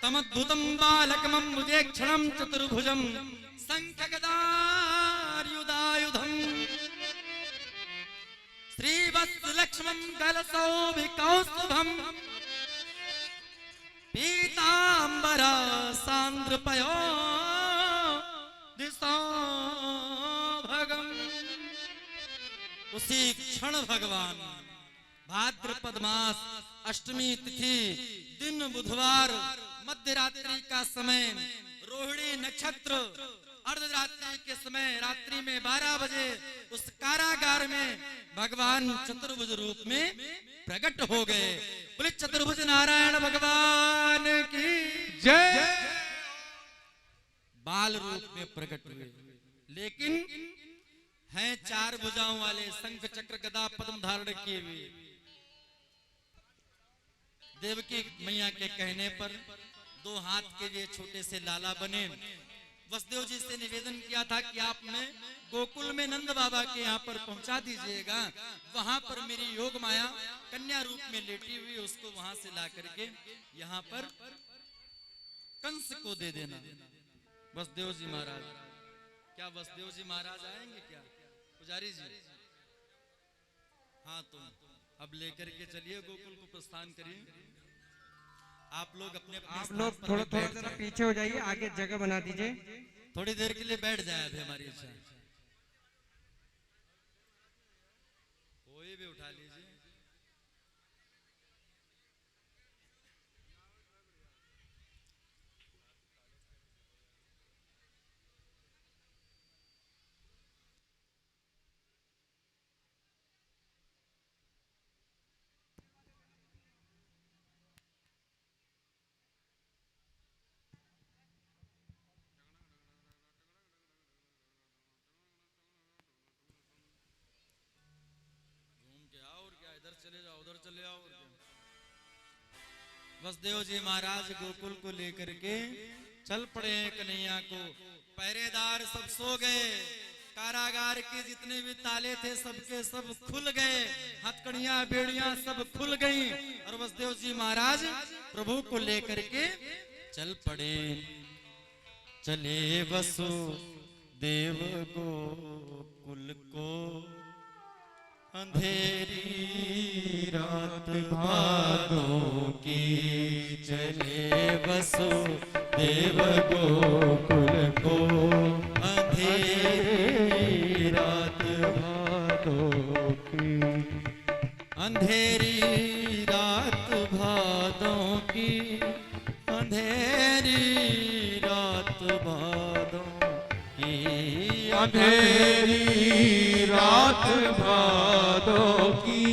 तमद्भुतं बालकमं मुजेक्षणं चतुर्भुजं शङ्खगदायुधायुधं श्रीवत्सलक्ष्मं कलशोभिकौस्तुभं पीताम्बरा सान्द्रपयो दिशाभगम्। उसी क्षण भगवान भाद्रपद मास अष्टमी तिथि दिन बुधवार मध्य रात्रि का समय, रोहिणी नक्षत्र अर्धरात्रि के समय, रात्रि में 12 बजे उस कारागार में भगवान चतुर्भुज रूप में प्रकट हो गए। बोले चतुर्भुज नारायण भगवान की जय। बाल रूप में प्रकट हुए, लेकिन हैं 4 भुजाओं वाले, शंख चक्र गदा पद्म धारण किए हुए। देवकी मैया के कहने पर 2 हाथ के ये छोटे से लाला बने। वसुदेव जी से निवेदन किया था कि आप में गोकुल में नंद बाबा के यहाँ पर पहुंचा दीजिएगा, वहां पर मेरी योग माया कन्या रूप में लेटी हुई, उसको वहां से ला करके यहाँ पर कंस को दे देना। वसुदेव जी महाराज, क्या वसुदेव जी महाराज आएंगे क्या पुजारी जी? हाँ, तो अब लेकर के चलिए गोकुल को प्रस्थान करिए। आप लोग अपने आप लोग थोड़ा थोड़ा जरा पीछे हो जाइए, आगे जगह बना दीजिए। थोड़ी देर के लिए बैठ जाए, अभी हमारी इच्छा है। कोई भी उठा लीजिए। चले जाओ, उधर चले जाओ। वसुदेव जी महाराज गोकुल को लेकर के चल पड़े हैं कन्हैया को। पहरेदार सब सो गए, कारागार के जितने भी ताले थे सबके सब खुल गए, हथकड़ियां बेड़ियां सब खुल गई और वसुदेव जी महाराज प्रभु को लेकर के चल पड़े। चले वसुदेव गोकुल को अंधेरी रात भादों की, चले वसुदेव गोकुल को अंधेरी रात भादों की, अंधेरी रात भादों की, अंधेरी रात भादों की, अंधेरी रात भादों की,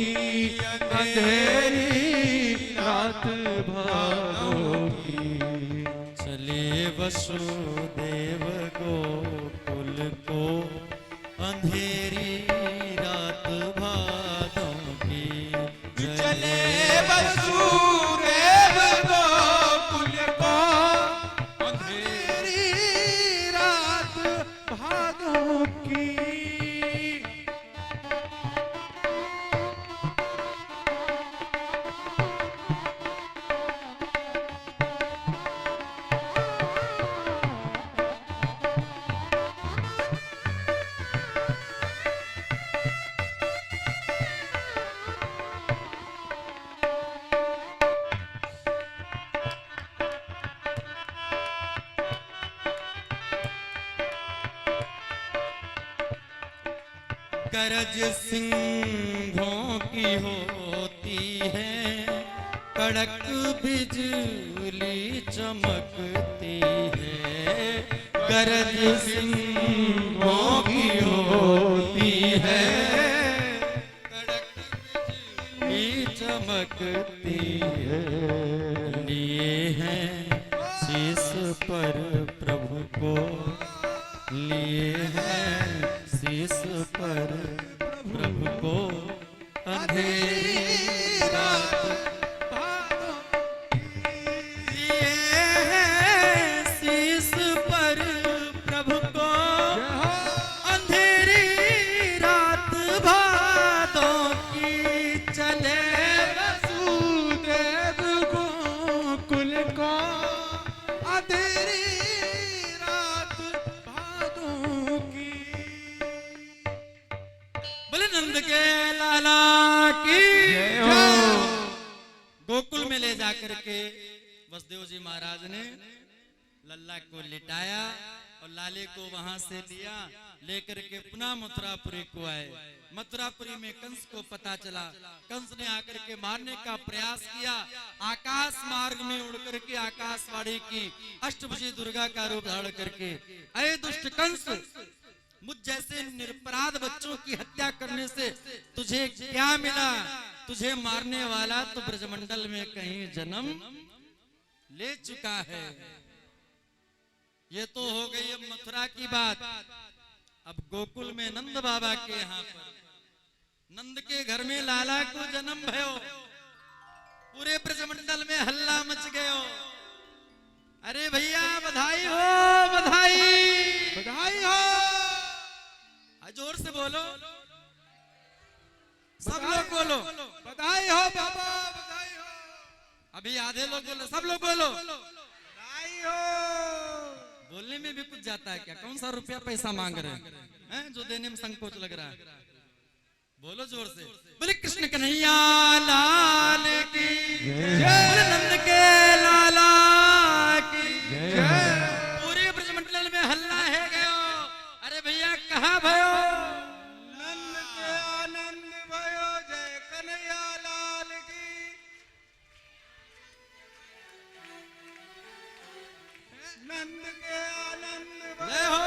अंधेरी रात भादों की, चले वसुदेव गोकुल को अंधेरी रात भादों की, चले वसुदेव गोकुल को अंधेरी रात भादों की। गरज सिंहों की होती है, कड़क बिजली चमकती है, गरज सिंहों की होती है, कड़क बिजली चमकती है, लिए हैं शीश पर प्रभु को, लिए हैं शीश पर प्रभु को, अंधेरी रात भादों की, लिए हैं शीश पर प्रभु को, अंधेरी रात भादों की, चले वसुदेव गोकुल को अंधेरी रात भादों की। बोले नंद के लाला की जय हो। गोकुल में ले जाकर के वसुदेव जी महाराज ने लल्ला को लिटाया और लाले को वहां से लिया, लेकर के पुनः मथुरापुरी को आए। मथुरापुरी में कंस को पता चला, कंस ने आकर के मारने का प्रयास किया। आकाश मार्ग में उड़कर के आकाशवाणी की, अष्टभुजी दुर्गा का रूप धारण करके, अरे दुष्ट कंस, मुझ जैसे निरपराध बच्चों की हत्या करने से तुझे क्या मिला? तुझे मारने वाला तो ब्रजमंडल में कहीं जन्म ले चुका है। ये तो हो गई अब मथुरा की बात। अब गोकुल में नंद बाबा के यहाँ पर नंद के घर में लाला को जन्म भयो, पूरे ब्रजमंडल में हल्ला मच गयो। अरे भैया बधाई हो, बधाई बधाई हो। जोर से बोलो, सब लोग बोलो बधाई हो बाबा, बधाई हो। अभी आधे लोग बोलो, सब लोग बोलो बधाई हो। बोलने में भी कुछ जाता है क्या? कौन सा रुपया पैसा मांग रहे हैं जो देने में संकोच लग रहा है? बोलो जोर से, बोले कृष्ण कन्हैया लाल की जय, बोले नंद के लाला की जय। पूरे ब्रजमंडल में हल्ला है गयो। अरे भैया कहाँ भयो? नंद के आनंद भयो, जय कन्हैया लाल की। नंद के आनंद जय हो।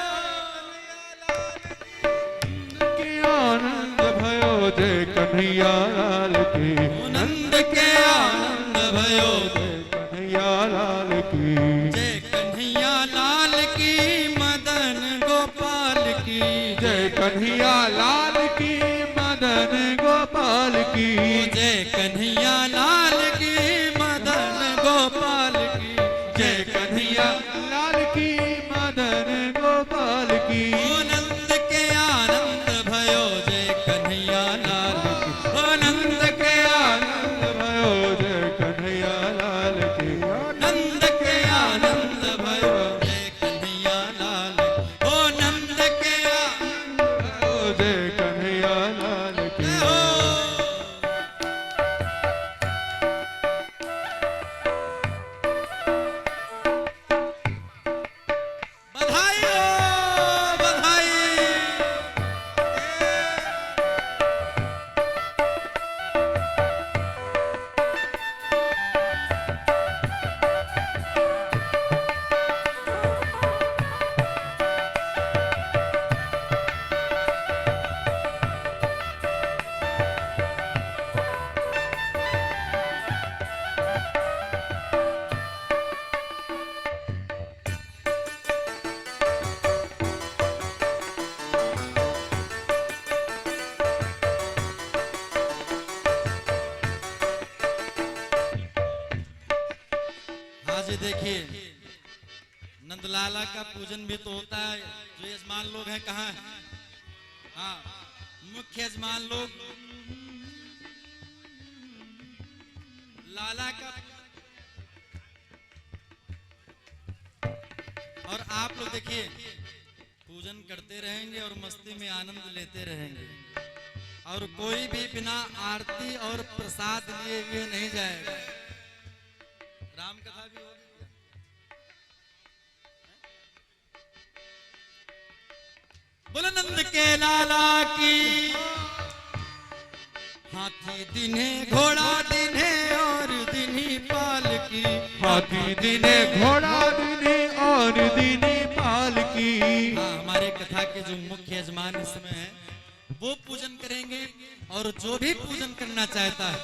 जय कन्हैया लाल की। नंद के आनंद भयो, जय कन्हैया लाल की। जय कन्हैया लाल की, मदन गोपाल की जय कन्हैया लाल की, मदन गोपाल की। जय कन्हैया लाल की, मदन गोपाल की जय कन्हैया लाल की, मदन गोपाल की। नंद के आनंद भयो, जय कन्हैया लाल की नंद के आनंद भयो, जय कन्हैया लाल की। नंद के आनंद भयो, जय कन्हैया लाल नंद के भयो, जय कन्हैया लाल की। बधाई हो, बधाई। आज देखिए नंदलाला का पूजन भी तो होता है। जो यजमान लोग हैं कहाँ हैं? हाँ, मुख्य यजमान लोग लाला का, और आप लोग देखिए पूजन करते रहेंगे और मस्ती में आनंद लेते रहेंगे, और कोई भी बिना आरती और प्रसाद लिए हुए नहीं जाएगा। राम कथा भी होगी। बोलो नंद के लाला की। हाथी दिने घोड़ा दिने और दिनी पाल की। हाथी दिने घोड़ा दिने और दिनी पाल की। हाँ, हमारे कथा के जो मुख्य यजमान इसमें है वो पूजन करेंगे, और जो भी पूजन करना चाहता है,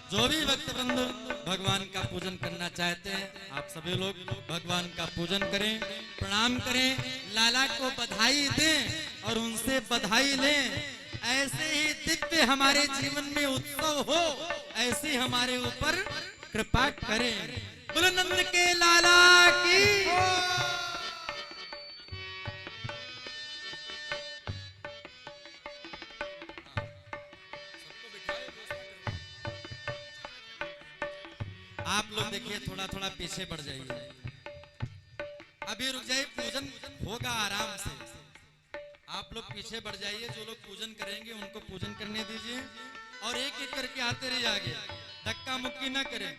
जो भी भक्तवृंद भगवान का पूजन करना चाहते हैं, आप सभी लोग भगवान का पूजन करें, प्रणाम करें, लाला को बधाई दें और उनसे बधाई लें। ऐसे ही दिव्य हमारे जीवन में उत्सव हो, ऐसे हमारे ऊपर कृपा करें। बोलो नंद के लाला की। आप लोग देखिए थोड़ा थोड़ा पीछे बढ़ जाइए, अभी रुक जाइए, पूजन होगा आराम से। आप लोग पीछे बढ़ जाइए, जो लोग पूजन करेंगे उनको पूजन करने दीजिए, और एक एक करके आते रहिए आगे, धक्का मुक्की ना करें।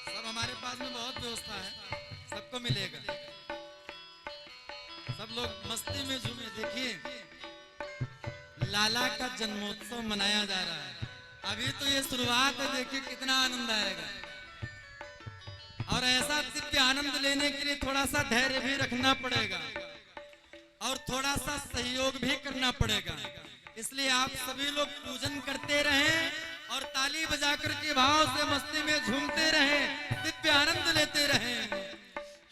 सब हमारे पास में बहुत व्यवस्था है, सबको मिलेगा। सब लोग मस्ती में झूमे। देखिए लाला का जन्मोत्सव मनाया जा रहा है, अभी तो ये शुरुआत है, देखिए कितना आनंद आएगा। और ऐसा दिव्य आनंद लेने के लिए थोड़ा सा धैर्य भी रखना पड़ेगा, और थोड़ा सा सहयोग भी करना पड़ेगा। इसलिए आप सभी लोग पूजन करते रहें और ताली बजाकर के भाव से मस्ती में झूमते रहें, दिव्य आनंद लेते रहें।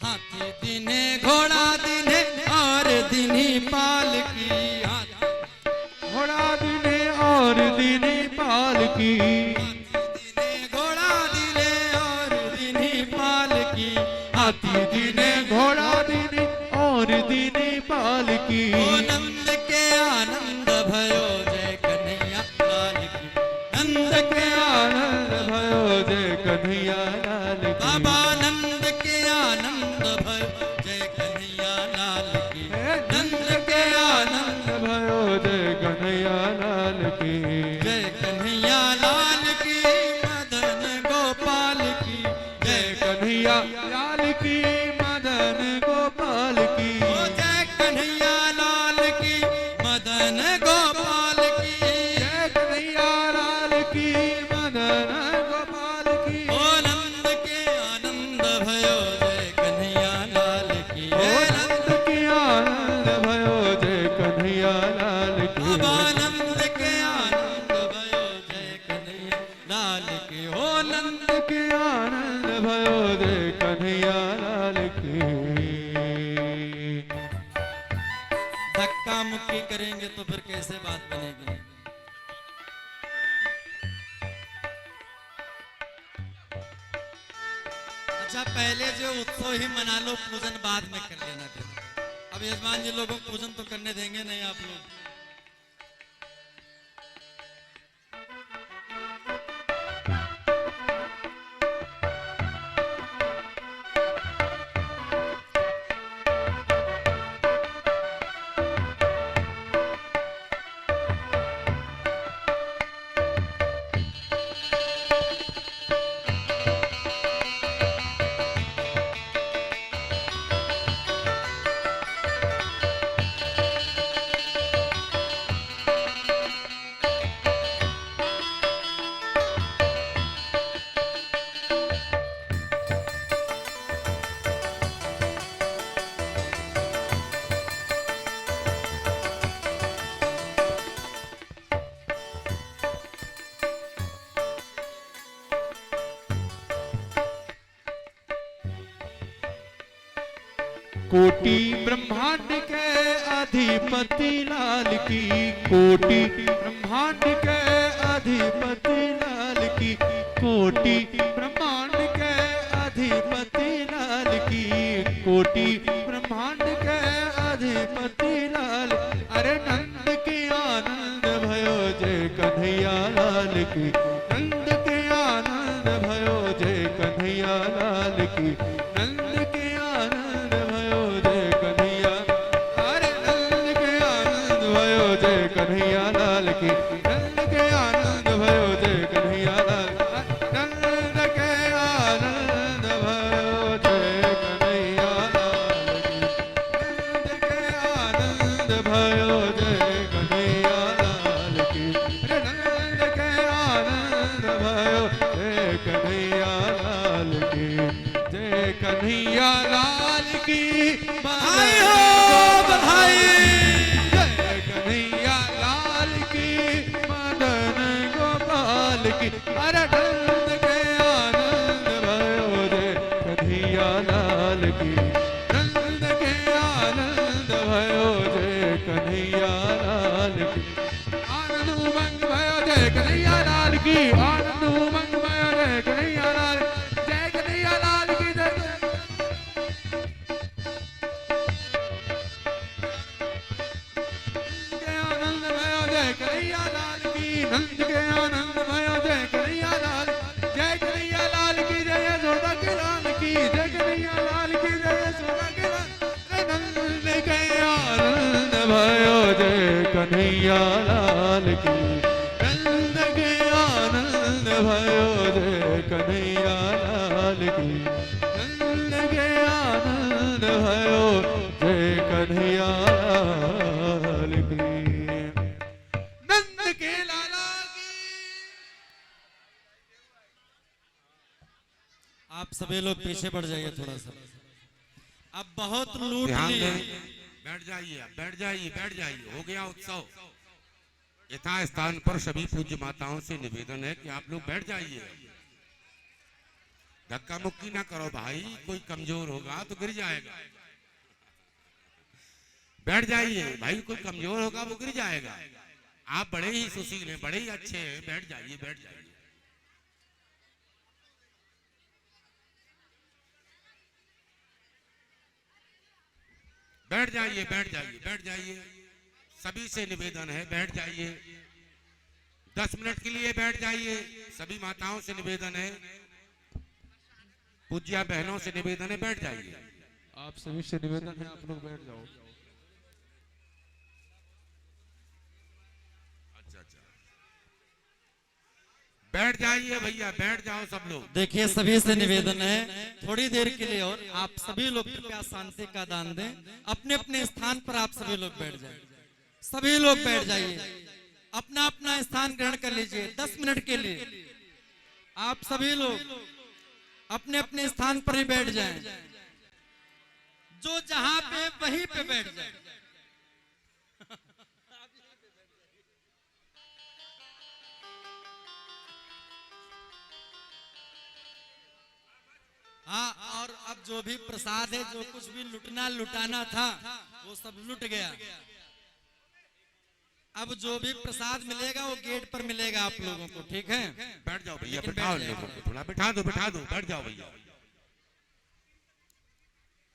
हाथी दिने घोड़ा दिने और दिनी पाल की। घोड़ा दिने और दिनी पाल की। दिने घोड़ा दिने और दिनी पाल हाथी दीने घोड़ा दीने और दीने पालकी। ओ नंद के आनंद भयो जय कन्हैया लाल की, नंद के आनंद भयो जय कन्हैया लाल की। बाबा नंद के आनंद भयो जय कन्हैया लाल की, नंद के आनंद भयो जय कन्हैया लाल की। जय कन्हैया लाल की मदन गोपाल की, जय कन्हैया लाल की मदन गोपाल की। ओ जय कन्हैया लाल की मदन गोपाल की, जय कन्हैया लाल की मदन गोपाल की। ओ नंद के आनंद भयो जय कन्हैया लाल की, ओ नंद के आनंद भयो जय कन्हैया लाल की। बाबा नंद के आनंद भयो जय कन्हैया लाल की, ओ नंद के आनंद भयो जय कन्हैया लाल की। धक्का मुक्की करेंगे तो फिर कैसे बात बनेगी। अच्छा पहले जो उत्सव ही मना लो, पूजन बाद में कर लेना फिर। अब यजमान जी लोगों को पूजन तो करने देंगे नहीं आप लोग। कोटि ब्रह्मांड के अधिपति लाल की। कोटि ब्रह्मांड के अधिपति लाल की। कोटि ब्रह्मांड के अधिपति लाल की। कोटि ब्रह्मांड के अधिपति लाल। अरे नंद के आनंद भयो जय कन्हैया लाल की। नंद के आनंद भयो जय कन्हैया लाल की। नंद के आनंद भयो जय कन्हैया। अरे नंद के आनंद भयो जय कन्हैया लाल की। नंद के आनंद भयो जय कन्हैया लाल। नंद के आनंद भयो जय कन्हैया लाल की। नंद के आनंद भयो जय कन्हैया लाल की। अरे नंद के आनंद भयो जय कन्हैया लाल की। जय कन्हैया लाल की। बधाई हो बधाई। जय कन्हैया लाल की मदन गोपाल की। अरे नंद के आनंद भयो जय कन्हैया लाल की। नंद के आनंद भयो जय कन्हैया लाल की। आनंद उमंग भयो जय कन्हैया लाल की। आनंद उमंग भयो जय कन्हैया लाल। जय कन्हैया लाल की। जय के आनंद भयो जय कन्हैया लाल की। नंद के आनंद भयो जय कन्हैया लाल। जय कन्हैया लाल की। जय यशोदा के लाल की। जय कन्हैया लाल की। जय यशोदा के लाल। नंद के आनंद भयो जय कन्हैया लाल की। नंद के आनंद भयो जय कन्हैया लाल की। नंद के आनंद भयो जय कन्हैया लाल की। नंद के लाला की। आप सभी लोग पीछे बढ़ जाइए थोड़ा सा। अब बहुत लूट ध्यान ली। दें। बैठ जाइए, बैठ जाइए, बैठ जाइए। हो गया उत्सव। यथा स्थान पर सभी पूज्य माताओं से निवेदन है कि आप लोग बैठ जाइए। धक्का मुक्की ना करो भाई, कोई कमजोर होगा तो गिर जाएगा। बैठ जाइए भाई, कोई कमजोर होगा वो गिर जाएगा। आप बड़े ही सुशील हैं, बड़े ही अच्छे हैं। बैठ जाइए, बैठ जाइए। बैठ जाइए, बैठ जाइए, बैठ जाइए। सभी से निवेदन है, बैठ जाइए। 10 मिनट के लिए बैठ जाइए। सभी माताओं से निवेदन है, पूज्या बहनों से निवेदन है, बैठ जाइए। आप सभी से निवेदन है, आप लोग बैठ जाओ। अच्छा अच्छा, बैठ जाइए भैया, बैठ जाओ सब लोग। देखिए सभी से निवेदन है, थोड़ी देर के लिए और आप सभी लोग कृपया शांति का दान दें। अपने अपने स्थान पर आप सभी लोग बैठ जाएं। सभी लोग बैठ जाइए, अपना अपना स्थान ग्रहण कर लीजिए। 10 मिनट के लिए आप सभी लोग अपने अपने स्थान पर ही बैठ जाएं। जो जहां पे वहीं पे बैठ जाए। हाँ, और अब जो भी प्रसाद है, जो कुछ भी लुटना लुटाना था, वो सब लुट गया। अब जो भी प्रसाद मिलेगा वो गेट पर मिलेगा आप लोगों को, ठीक है? बैठ जाओ भैया, बैठाओ लोगों को, थोड़ा बैठा दो, बैठा दो, बैठ जाओ भैया,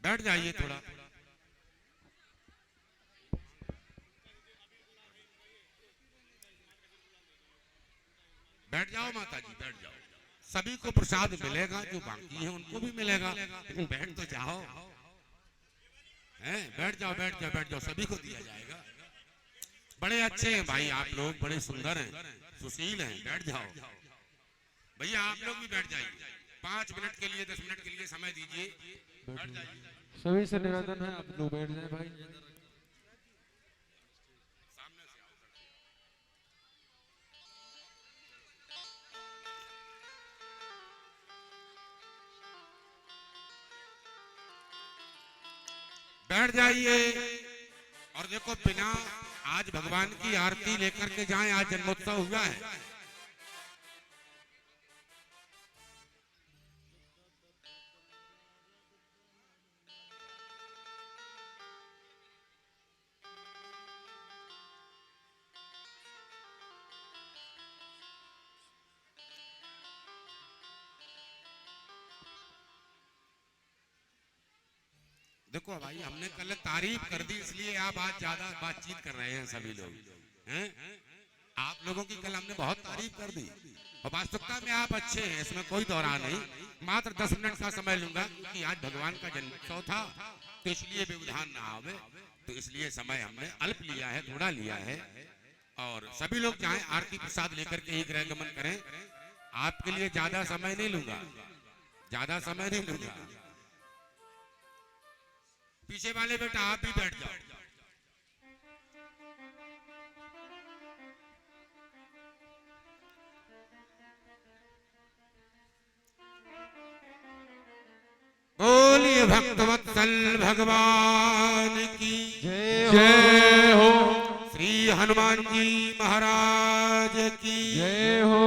बैठ जाइए थोड़ा। बैठ जाओ माता जी, बैठ जाओ। सभी को प्रसाद मिलेगा, जो बाकी है उनको भी मिलेगा, लेकिन बैठ तो जाओ। हैं, बैठ जाओ, बैठ जाओ, बैठ जाओ, सभी को दिया जाएगा। बड़े अच्छे हैं भाई आप लोग, बड़े सुंदर हैं, सुशील हैं, बैठ जाओ भैया। आप लोग भी बैठ जाइए। 5 मिनट के लिए, 10 मिनट के लिए समय दीजिए, बैठ जाइए। सभी से निवेदन है, आप लोग बैठ जाए भाई। बैठ जाइए। और देखो, बिना आज भगवान की आरती लेकर के जाएं, आज जन्मोत्सव हुआ है। देखो भाई, हमने कल तारीफ कर दी, इसलिए आप आज ज्यादा बातचीत कर रहे हैं सभी लोग हैं। आप लोगों की कल हमने बहुत तारीफ कर दी, और वास्तविकता में आप अच्छे हैं, इसमें कोई दौरा नहीं। मात्र 10 मिनट का समय लूंगा, क्योंकि आज भगवान का जन्मोत्सव था, तो इसलिए व्यवधान ना आवे, तो इसलिए समय हमने अल्प लिया है, थोड़ा लिया है। और सभी लोग चाहे आरती प्रसाद लेकर के ही गृहगमन करें। आपके लिए ज्यादा समय नहीं लूंगा, ज्यादा समय नहीं लूंगा। पीछे वाले बेटा आप भी बैठ जाओ। बोलिए भक्तवत्सल भगवान की जय हो। श्री हनुमान जी महाराज की जय हो।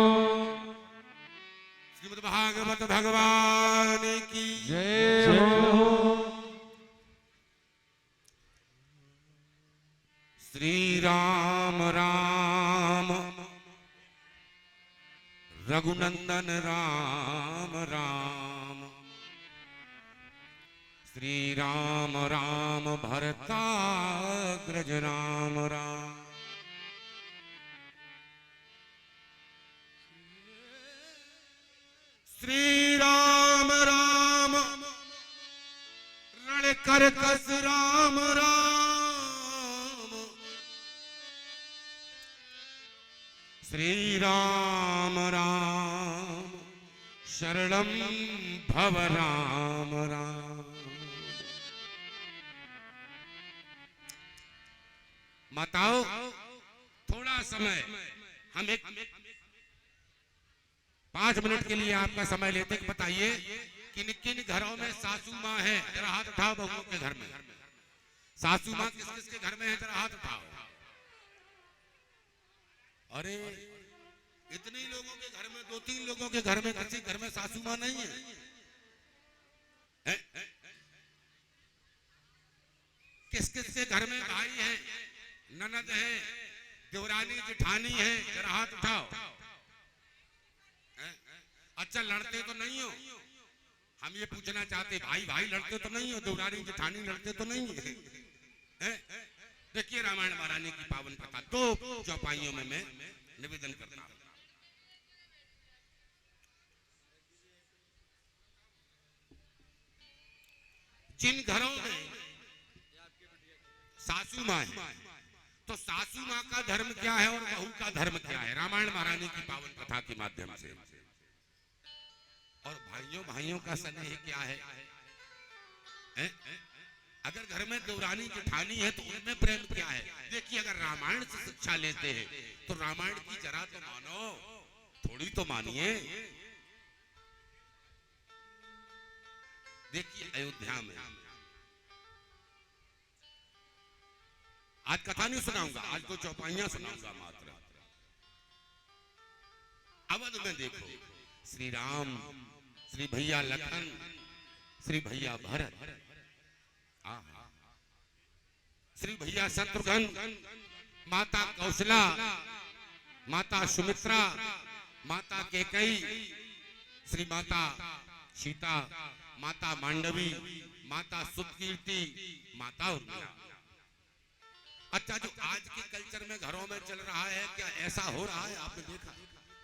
श्रीमद् भागवत भगवान की जय हो। श्री राम राम रघुनंदन राम राम, श्री राम राम भरताग्रज राम राम। श्री राम राम रण कर कस राम राम, श्री राम राम शरणम भव राम राम। माताओं, थोड़ा समय हम एक 5 मिनट के लिए आपका समय लेते हैं। बताइए किन किन घरों में सासू माँ है, जरा हाथ उठाओ। बहुओं के घर में सासू माँ किस किस के घर में है, जरा हाथ उठाओ। अरे इतने ही लोगों के घर में, 2-3 लोगों के घर में, किसी घर में सासू माँ नहीं है, है? किस किस के घर में भाई है, ननद है, देवरानी जेठानी है, जरा हाथ उठाओ। अच्छा, लड़ते तो नहीं हो? हम ये पूछना चाहते, भाई भाई लड़ते तो नहीं हो? देवरानी जेठानी लड़ते तो नहीं है? देखिए रामायण महारानी की पावन कथा 2 चौपाइयों में मैं निवेदन करता हूं। जिन घरों में सासू माँ है, तो सासू माँ का धर्म क्या है और बहू का धर्म क्या है, रामायण महारानी की पावन कथा के माध्यम से। और भाइयों भाइयों का स्नेह क्या है? अगर घर में देवरानी जेठानी है तो उनमें प्रेम क्या है? देखिए, अगर रामायण से शिक्षा लेते हैं तो रामायण की जरा तो मानो, थोड़ी तो मानिए। देखिए अयोध्या में, आज कथा नहीं सुनाऊंगा, आज तो चौपाइयां सुनाऊंगा मात्र। अवध में देखो, श्री राम, श्री भैया लखन, श्री भैया भरत, श्री भैया शत्रुघ्न, माता कौशला, माता सुमित्रा, माता कैकेयी, श्री माता सीता, माता मांडवी, माता सुतकीर्ति, माता उर्मिला। अच्छा, जो आज के कल्चर में घरों में चल रहा है, क्या ऐसा हो रहा है? आपने देखा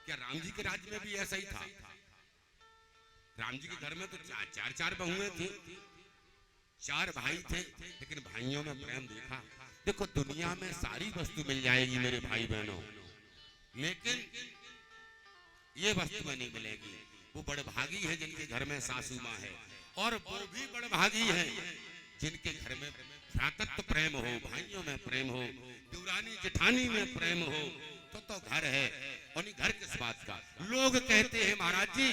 क्या? राम जी के राज्य में भी ऐसा ही था। राम जी के घर में तो चार बहुएं थी, 4 भाई थे, लेकिन भाइयों में प्रेम देखा। देखो, दुनिया में सारी वस्तु मिल जाएगी मेरे भाई बहनों, लेकिन ये वस्तु में नहीं मिलेगी। वो बड़भागी है जिनके घर में सासू माँ है, और वो भी बड़भागी है जिनके घर में भ्रातृत्व प्रेम हो, भाइयों में प्रेम हो, देवरानी जेठानी में प्रेम हो, तो घर है। और घर किस बात का? लोग कहते हैं महाराज जी,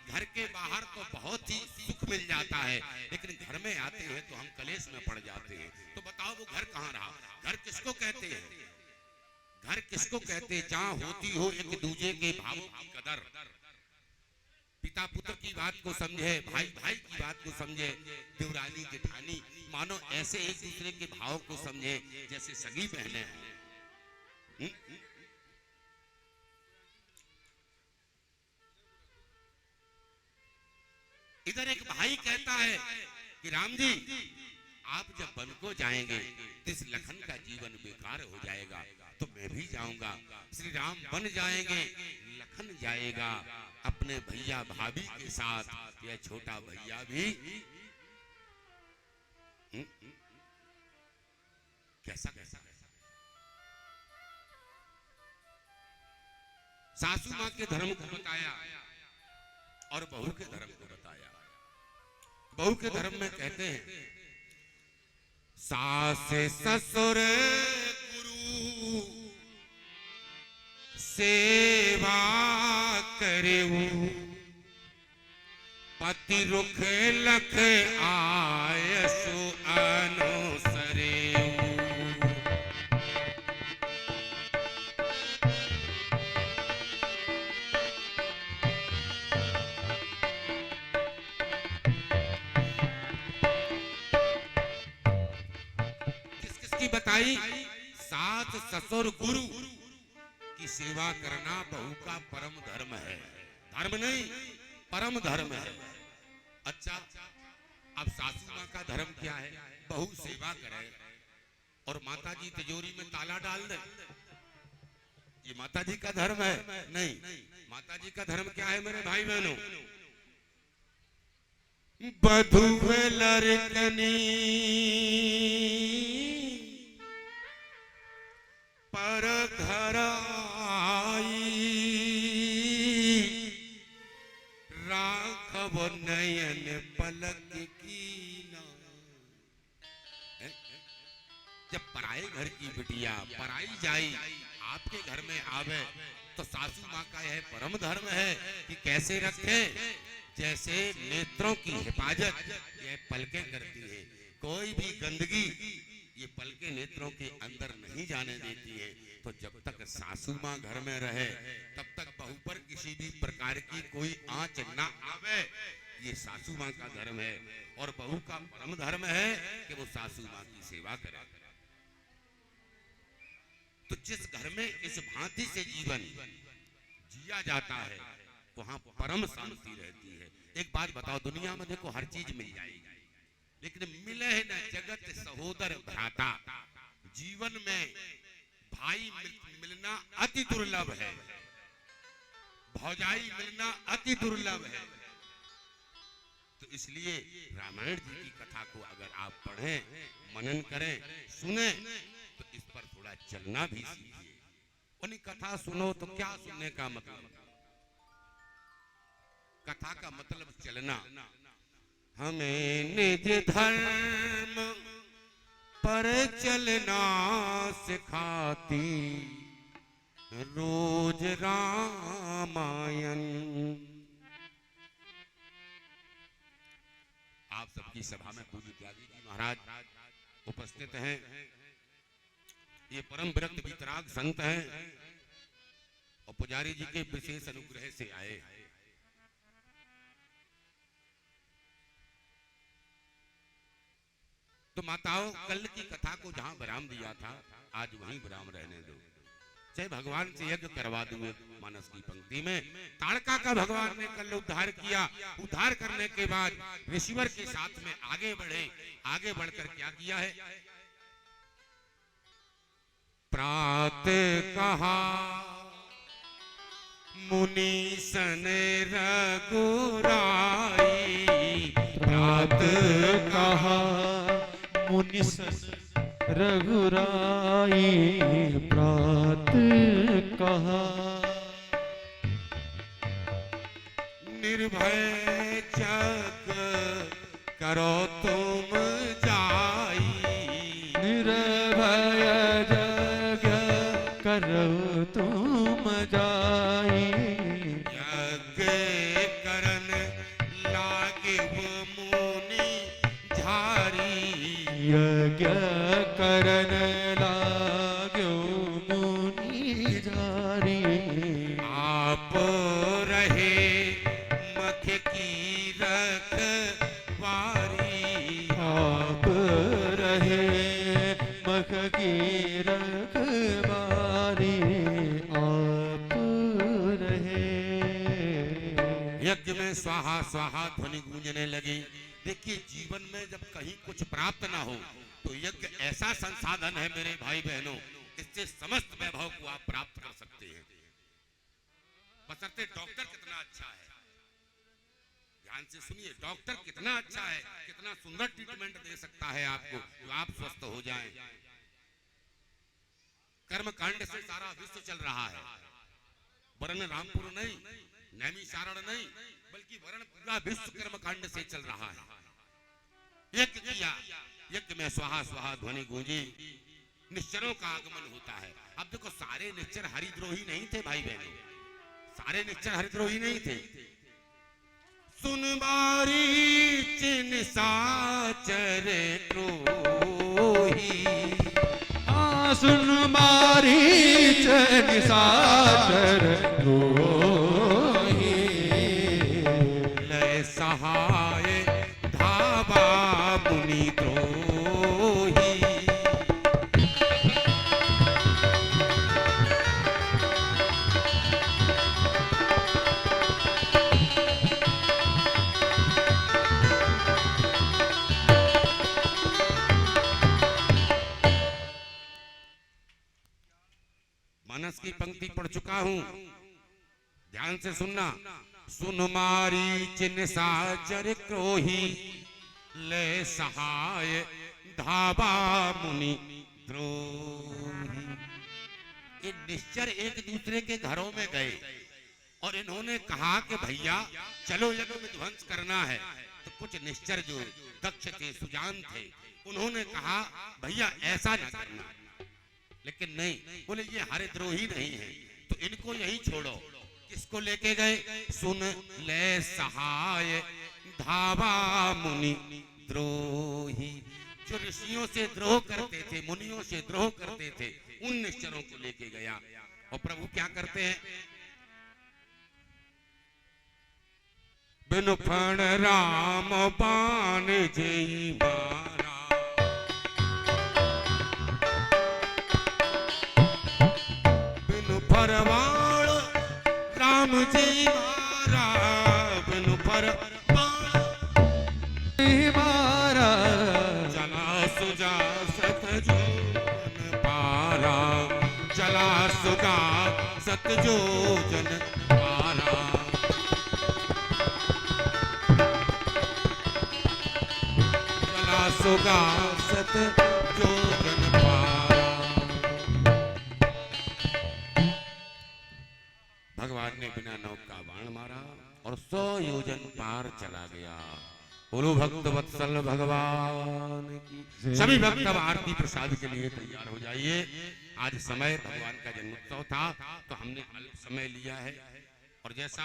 घर के बाहर तो बहुत ही सुख मिल जाता है, लेकिन घर में आते हैं तो हम कलेश में पड़ जाते हैं। तो बताओ वो घर कहाँ रहा? घर किसको कहते हैं? घर किसको कहते हैं? जहाँ होती हो एक दूसरे के भावों की कदर, पिता पुत्र की बात को समझे, भाई भाई की बात को समझे, देवरानी जेठानी मानो ऐसे एक दूसरे के भाव को समझे जैसे सगी बहनें हैं। इधर एक भाई कहता है कि राम जी, आप जब वन को जाएंगे तो इस लखन का जीवन बेकार हो जाएगा, तो मैं भी जाऊंगा। श्री राम वन जाएंगे, लखन जाएगा अपने भैया भाभी के साथ, यह छोटा भैया भी कैसा कैसा सासू माँ के धर्म को बताया और बहू के धर्म को बताया। बहू के धर्म में कहते हैं, सास ससुर गुरु सेवा करेऊ, पति रुख लख आयसु अनुसरेऊ। बताई, सास ससुर गुरु की सेवा करना बहू का परम धर्म है। धर्म नहीं, परम धर्म है। अच्छा, अब सासू माँ का धर्म क्या है? बहू सेवा करे और माता जी तिजोरी में ताला डाल दे, ये माता जी का धर्म है? नहीं। माता जी का धर्म क्या है मेरे भाई बहनों? बधू लड़कनी पर घर आई, राघव नयन पलक की ना। जब पराए घर की बिटिया पराई जाई आपके घर में आवे, तो सासू माँ का यह परम धर्म है कि कैसे रखे, जैसे नेत्रों की हिफाजत यह पलकें करती है। कोई भी गंदगी ये पलके नेत्रों के अंदर नहीं जाने देती है। तो जब तक सासू माँ घर में रहे तब तक बहू पर किसी भी प्रकार की कोई आंच ना आवे, ये सासू माँ का धर्म है। और बहू का परम धर्म है कि वो सासू माँ की सेवा करे। तो जिस घर में इस भांति से जीवन जिया जाता है वहां परम शांति रहती है। एक बात बताओ, दुनिया में देखो हर चीज मिल जाएगी, लेकिन मिले न जगत सहोदर भ्राता। जीवन में भाई मिलना अति दुर्लभ है, भौजाई मिलना अति दुर्लभ है। तो इसलिए रामायण जी की कथा को अगर आप पढ़ें, मनन करें, सुने, तो इस पर थोड़ा चलना भी सीखिए। उन्हीं कथा सुनो तो क्या सुनने का मतलब, कथा का मतलब चलना। हमें निज धर्म पर चलना सिखाती रोज रामायण। आप सबकी सभा में पूज्य त्यागी जी महाराज उपस्थित हैं। ये परम विरक्त वितराग संत हैं और पुजारी जी के विशेष अनुग्रह से आए। तो माताओं, कल की कथा को जहां विराम दिया था आज वहीं विराम रहने दो। चाहे भगवान से यज्ञ करवा दूंगे मानस की पंक्ति में। ताड़का का भगवान ने कल उद्धार किया। उद्धार करने के बाद ऋषिवर के साथ में आगे बढ़े। आगे बढ़कर क्या किया है? प्रात कहा मुनि सन रघुराई। प्रात कहा मुनि सन रघुराई। प्रात कहा निर्भय जग करो तुम जाई। निर्भय जग करो तुम जाई। यज्ञ करन लागे वो मुनि झारी। यज्ञ करन लाग्यो मुनि झारी। आप रहे मख की रखवारी। आप रहे मख की रखवारी। आप रहे। यज्ञ में स्वाहा स्वाहा ध्वनि गूंजने लगी। देखिए, जीवन में जब कहीं कुछ प्राप्त ना हो तो यज्ञ ऐसा संसाधन है मेरे भाई बहनों, इससे समस्त वैभव को आप प्राप्त कर सकते हैं। बशर्ते डॉक्टर कितना अच्छा है। ध्यान से सुनिए, डॉक्टर कितना अच्छा है, कितना सुंदर ट्रीटमेंट दे सकता है आपको, जो आप स्वस्थ हो जाएं। कर्मकांड से सारा विश्व चल रहा है। वरण रामपुर नहीं, नैमिषारण नहीं, बल्कि वरण पूरा विश्व कर्मकांड से चल रहा है। यज्ञ किया, यज्ञ में स्वाहा स्वाहा ध्वनि गूंजी, निश्चरों का आगमन होता है। अब देखो, सारे निश्चर हरिद्रोही नहीं थे भाई बहनों, सारे निश्चर हरिद्रोही नहीं थे। सुन बारी चिन साचर क्रोही। सुन मारी निशाचर रोही। लय सहाय धावा मुनि द्रोही। मानस की पंक्ति पढ़ चुका हूं, ध्यान से सुनना। सुन मारी चिन्ह साचर क्रोही। ले सहाय धावा मुनि द्रोही। ये निश्चर एक दूसरे के घरों में गए और इन्होंने कहा कि भैया चलो यज्ञ में ध्वंस करना है। तो कुछ निश्चर जो दक्ष थे, सुजान थे, उन्होंने कहा भैया ऐसा ना करना। लेकिन नहीं, बोले ये हरिद्रोही नहीं है तो इनको यही छोड़ो। किसको लेके गए? सुन ले सहाय धावा मुनि द्रोही। जो ऋषियों से द्रोह करते थे, मुनियों से द्रोह करते थे, उन निश्चरों को लेके गया। और प्रभु क्या करते हैं? बिनु फण राम बाण जई मारा। बिनु फरवाण राम जी मारा। बिनु फरवाण मारा। जना सुजा सत जीवन जो जन पारा। चला सुगा सत जो जन पारा। भगवान ने बिना नौक का बाण मारा और 100 योजन पार चला गया। बोलो भक्त वत्सल भगवान की। सभी भक्त अब आरती प्रसाद के लिए तैयार हो जाइए। आज समय भगवान का जन्मोत्सव था तो हमने अल्प समय लिया है और जैसा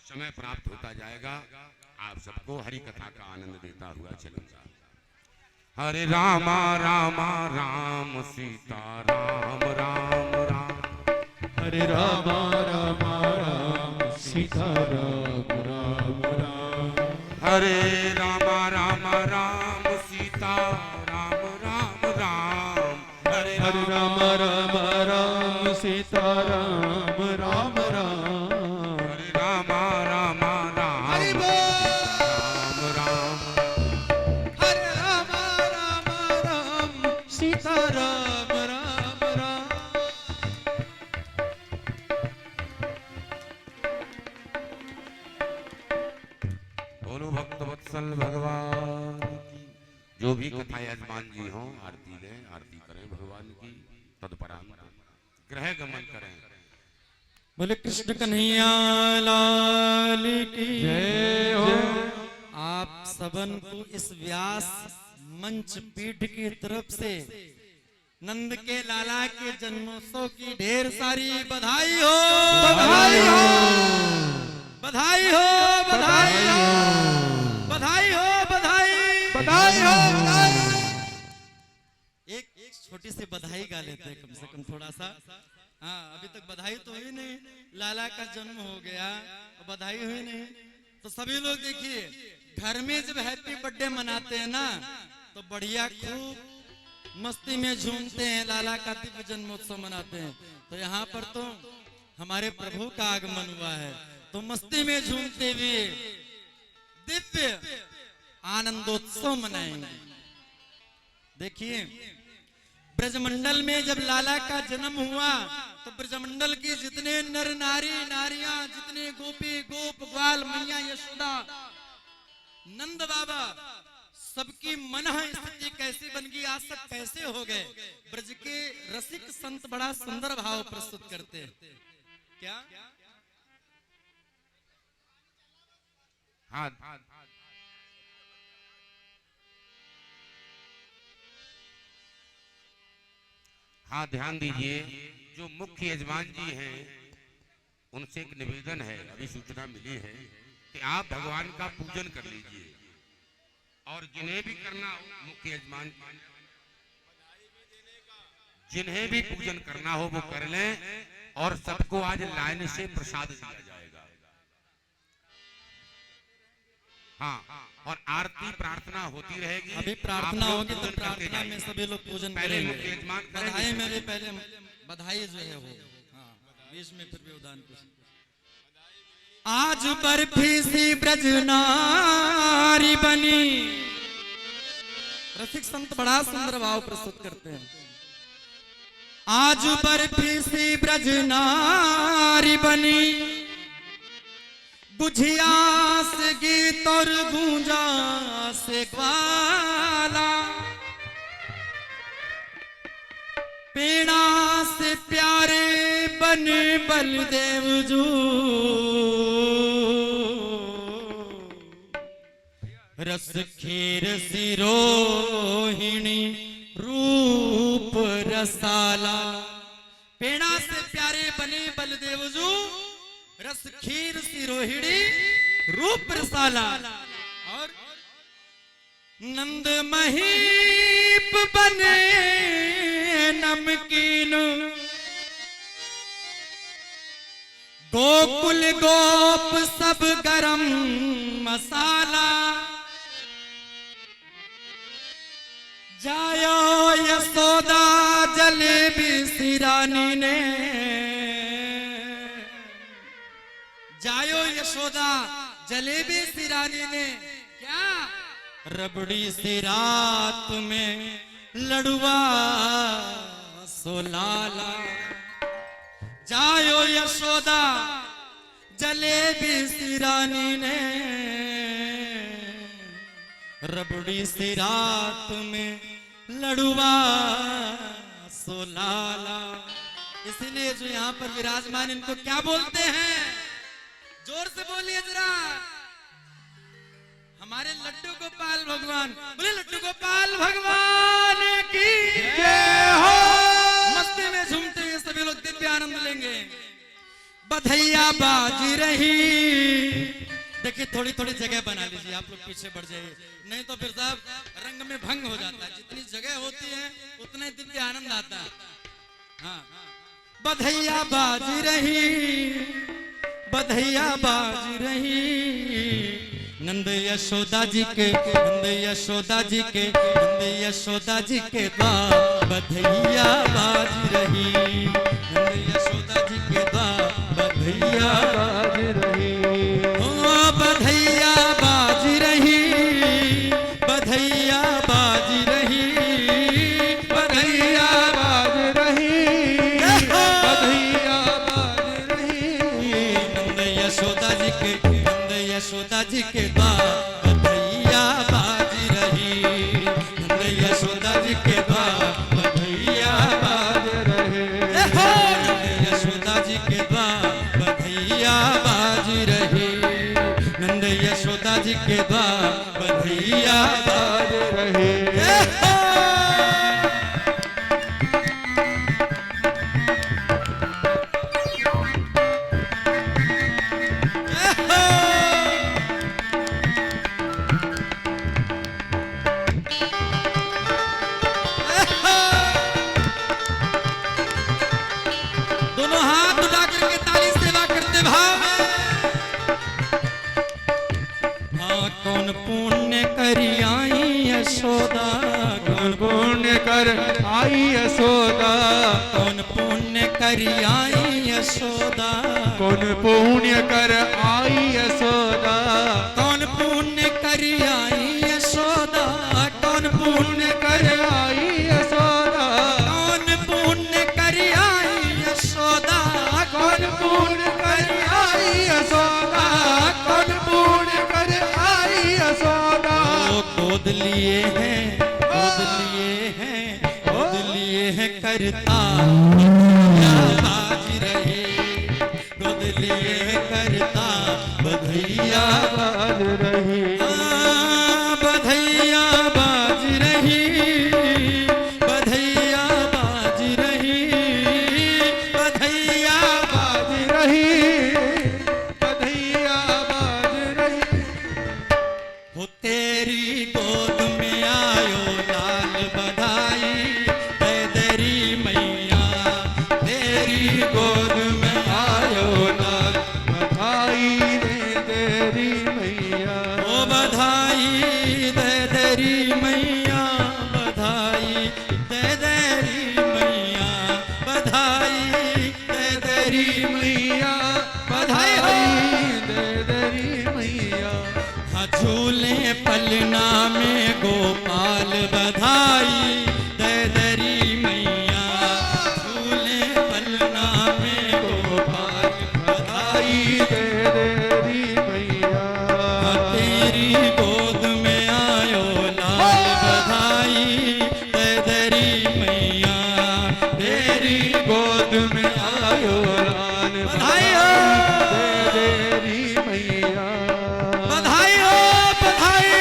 समय प्राप्त होता जाएगा आप सबको हरि कथा का आनंद देता हुआ चलूंगा। हरे रामा रामा राम सीता राम राम राम। हरे रामा रामा राम सीता राम राम राम। हरे रामा रामा राम सीता राम राम राम। हरे रामा रामा राम सीता राम राम राम। हरे रामा रामा राम हरि बोल। राम राम। हरे रामा रामा राम सीता राम राम राम। बोलो भक्त वत्सल भगवान की। जो भी कथा यजमान जी हो आरती लें, आरती करें भगवान की। तत्पराम ग्रह गमन करें। बोले कृष्ण कन्हैया लाल की जय हो। आप सबन को इस व्यास मंच पीठ की तरफ से नंद के लाला के जन्मोत्सव की ढेर सारी बधाई हो। बधाई हो। बधाई हो। बधाई हो। बधाई हो। बधाई बधाई हो। बधाई। एक छोटी सी बधाई गा लेते हैं कम से कम थोड़ा सा। हाँ अभी तक बधाई तो हुई नहीं। लाला का जन्म हो गया बधाई हुई नहीं। तो सभी लोग देखिए घर में जब हैप्पी बर्थडे मनाते हैं ना तो बढ़िया खूब मस्ती में झूमते हैं। लाला का दिव्य जन्मोत्सव मनाते हैं। तो यहाँ पर तो हमारे प्रभु का आगमन हुआ है तो मस्ती में झूमते हुए दिव्य आनंदोत्सव मनाएंगे। देखिए ब्रजमंडल में जब लाला का जन्म हुआ तो ब्रजमंडल की जितने नर नारी नारियां, जितने गोपी गोप ग्वाल मैया यशोदा नंद बाबा, सबकी मनः स्थिति कैसी बन गई, आसक्त कैसे हो गए। ब्रज के रसिक संत बड़ा सुंदर भाव प्रस्तुत करते हैं। क्या हाँ हाँ ध्यान दीजिए। जो मुख्य यजमान जी हैं उनसे एक निवेदन है, अभी सूचना मिली है कि आप भगवान का पूजन कर लीजिए और जिन्हें भी करना हो मुख्य यजमान जिन्हें भी पूजन करना हो वो कर लें और सबको आज लाइन से प्रसाद दिया जाएगा। हाँ और आरती प्रार्थना होती रहेगी। अभी प्रार्थना होगी तो प्रार्थना में सभी लोग पूजन करेंगे। बधाई मेरे पहले बधाई जो है वो हाँ बीच में फिर व्यवधान कुछ। आज बर्फी सी ब्रज नारी बनी। रसिक संत बड़ा सुंदर भाव प्रस्तुत करते हैं। आज बर्फी सी ब्रज नारी बनी। बुझिया से गीत और गूंजा से ग्वाला। पेड़ा से प्यारे बने बलदेव जू। रस खीर सिरोहिणी रूप रसाला। पेड़ा से प्यारे बने बलदेव जू। रस खीर सिरोहिणी रूप रसाला। और नंद महीप बने नमकीन। गोकुल गोप सब गरम मसाला। जायो यशोदा जलेबी सिरानी ने। जायो यशोदा जलेबी सिरानी ने। क्या रबड़ी सी रात में लड़ुआ सोलाला। जायो यशोदा जलेबी सी रानी ने रबड़ी सी रात में लड़ुआ सो लाला। इसलिए जो यहाँ पर विराजमान इनको क्या बोलते हैं? जोर से बोलिए जरा। हमारे लड्डू गोपाल भगवान, बोले लड्डू गोपाल भगवान की जय हो। मस्ती में झूमते हुए सभी लोग दिव्य आनंद लेंगे। बधैया बाजी रही। देखिए थोड़ी थोड़ी जगह बना लीजिए, आप लोग पीछे बढ़ जाइए, नहीं तो फिर साहब रंग में भंग हो जाता है। जितनी जगह होती है उतना ही दिव्य आनंद आता है। हाँ, बधैया बाजी रही, बधैया बाजी रही। नंद यशोदा जी के, नंद यशोदा जी के, नंद यशोदा जी के द्वार बधैया बाज रही। नंद यशोदा जी के द्वार बधैया बाज रही। ओ बधैया बाज रही, बधैया बाज रही, बधैया बाज रही, बधैया बाज रही। नंद यशोदा जी के, नंद यशोदा जी के द्वार बधैया बाज रही। नंद यशोदा जी के द्वार बधैया बाज रहे। नंद यशोदा जी के द्वार बधैया बाज रही। नंद यशोदा जी के द्वार बधैया बाज रहे। दोनों हाथ उठा करके ताली सेवा करते भाव। हाँ कौन पुण्य करी आई यशोदा, कौन पुण्य कर आई यशोदा, कौन पुण्य करी आई यशोदा, कौन पुण्य कर आई यशोदा, कौन पुण्य करी आई यशोदा, कौन पुण्य कर आई यशोदा, कौन पुण्य करी आई यशोदा, कौन पुण्य कर आई यशोदा, कौन पुण्य कर आई यशोदा। वो गोद लिए हैं, गोद लिए हैं, गोद लिए हैं करता बधैया बाज रहे। गोद लिए हैं करता बधैया बाज रही। बधैया बाज रही, बधैया बाज रही, बधैया बाज रही, बधैया बाज रही। हो तेरी गोद में आयो लाल बधाई दे तेरी मैया। तेरी गोद में आयो लाल बधाई दे तेरी मैया। ओ बधाई दे तेरी मैया, बधाई दे तेरी मैया, बधाई दे तेरी मैया, बधाई हो। दे तेरी मैया। हाँ झूले पलना में गोपाल बधाई दे तेरी मैया। झूले पलना में गोपाल बधाई दे तेरी मैया। तेरी गोद में आयो लाल बधाई दे तेरी मैया। तेरी गोद में आयो लाल बधाई हो। दे तेरी मैया। बधाई हो, बधाई।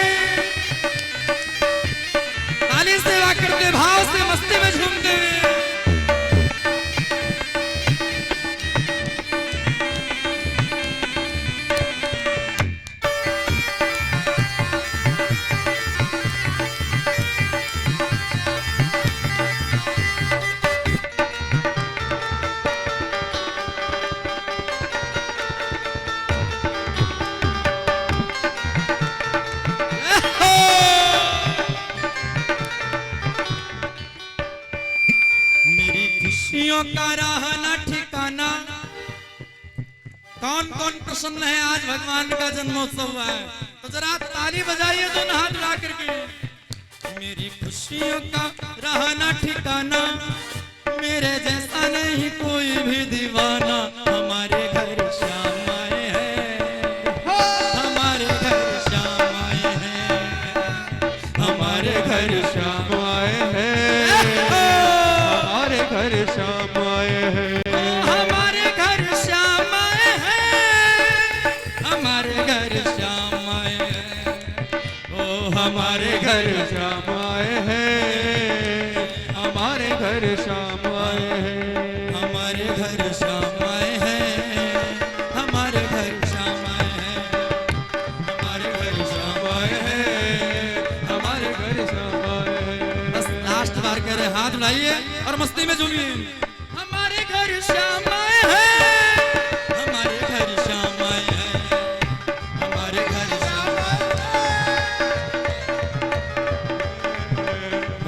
ताली सेवा करते भाव से मस्ती में झूमते हुए। मेरी खुशियों का रहना ठिकाना। कौन कौन प्रसन्न है आज भगवान का जन्मोत्सव हुआ है? तो जरा ताली बजाइए दोनों हाथ उठा करके। मेरी खुशियों का रहना ठिकाना, मेरे जैसा नहीं कोई भी दीवाना, हमारे घर श्याम आए हैं, हमारे घर श्याम आए हैं, हमारे घर श्याम आए हैं, हमारे घर श्याम आए हैं, हमारे घर श्याम आए हैं, हमारे घर श्याम आए हैं, ओ हमारे घर श्याम आए हैं, हमारे घर श्याम आए हैं, हमारे घर श्याम आए हैं, हमारे घर श्याम आए हैं, हमारे घर श्याम आए हैं, हमारे घर श्याम आए हैं। बस लास्ट बार कह रहे, हाथ उठाइए और मस्ती में झूमिए। हमारे घर श्याम आए हैं, हमारे घर श्याम आए हैं, हमारे घर श्याम आए हैं।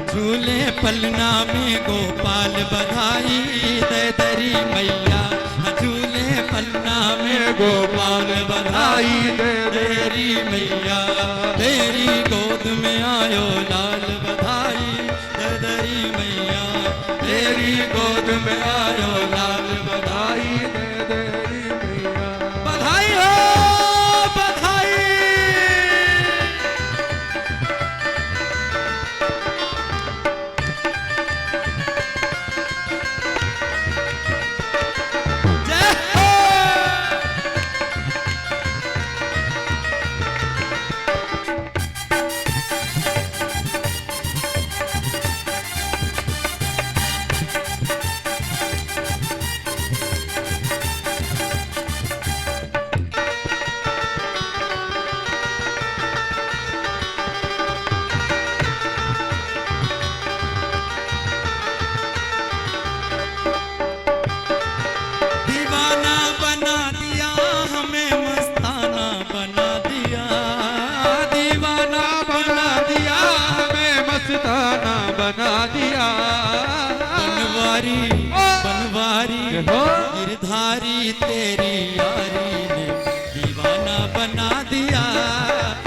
झूले पलना में गोपाल बधाई दे दरी मैया, झूले पलना में गोपाल बधाई दे दरी मैया, तेरी गोद में आयो लाल बधाई दे दरी मैया, तेरी गोद में आयो लाल बधाई दे देरी मैया। बधाई हो बधाई। जय हो। दीवाना बना दिया हमें, मस्ताना बना दिया, दीवाना बना दिया हमें मस्ताना बना दिया। बनवारी बनवारी हो। गिरधारी तेरी यारी ने दीवाना बना दिया,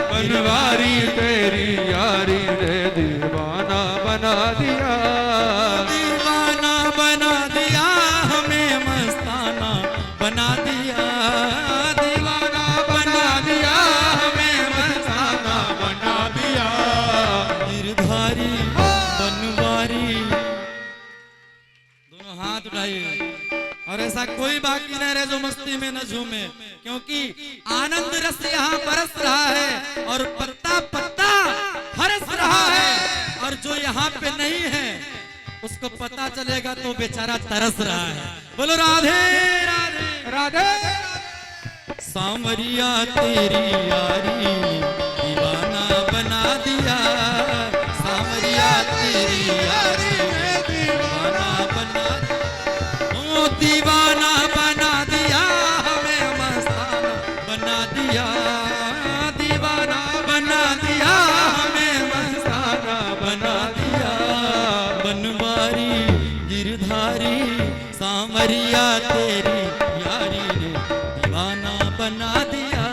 बनवारी तेरी यारी ने दीवाना बना दिया। दीवाना बना दिया हमें, मस्ताना बना दिया, दीवाना बना दिया हमें, मस्ताना बना दिया। गिरधारी बनवारी। दोनों हाथ उठाइए और ऐसा कोई बाकी न रहे जो मस्ती में न झूमे, क्योंकि आनंद रस यहाँ बरस रहा है और पत्ता पत्ता हरस रहा है, और जो यहाँ पे नहीं है उसको पता चलेगा तो बेचारा तरस रहा है। बोलो राधे राधे राधे। सांवरिया तेरी यारी ने दीवाना बना दिया, सांवरिया तेरी यारी ने दीवाना बना दिया, ओ दीवाना बना दिया हमें, मस्ताना बना दिया, दीवाना बना दिया हमें, मस्ताना बना दिया। बनवारी गिरधारी सांवरिया तेरी यारी ने दीवाना बना दिया,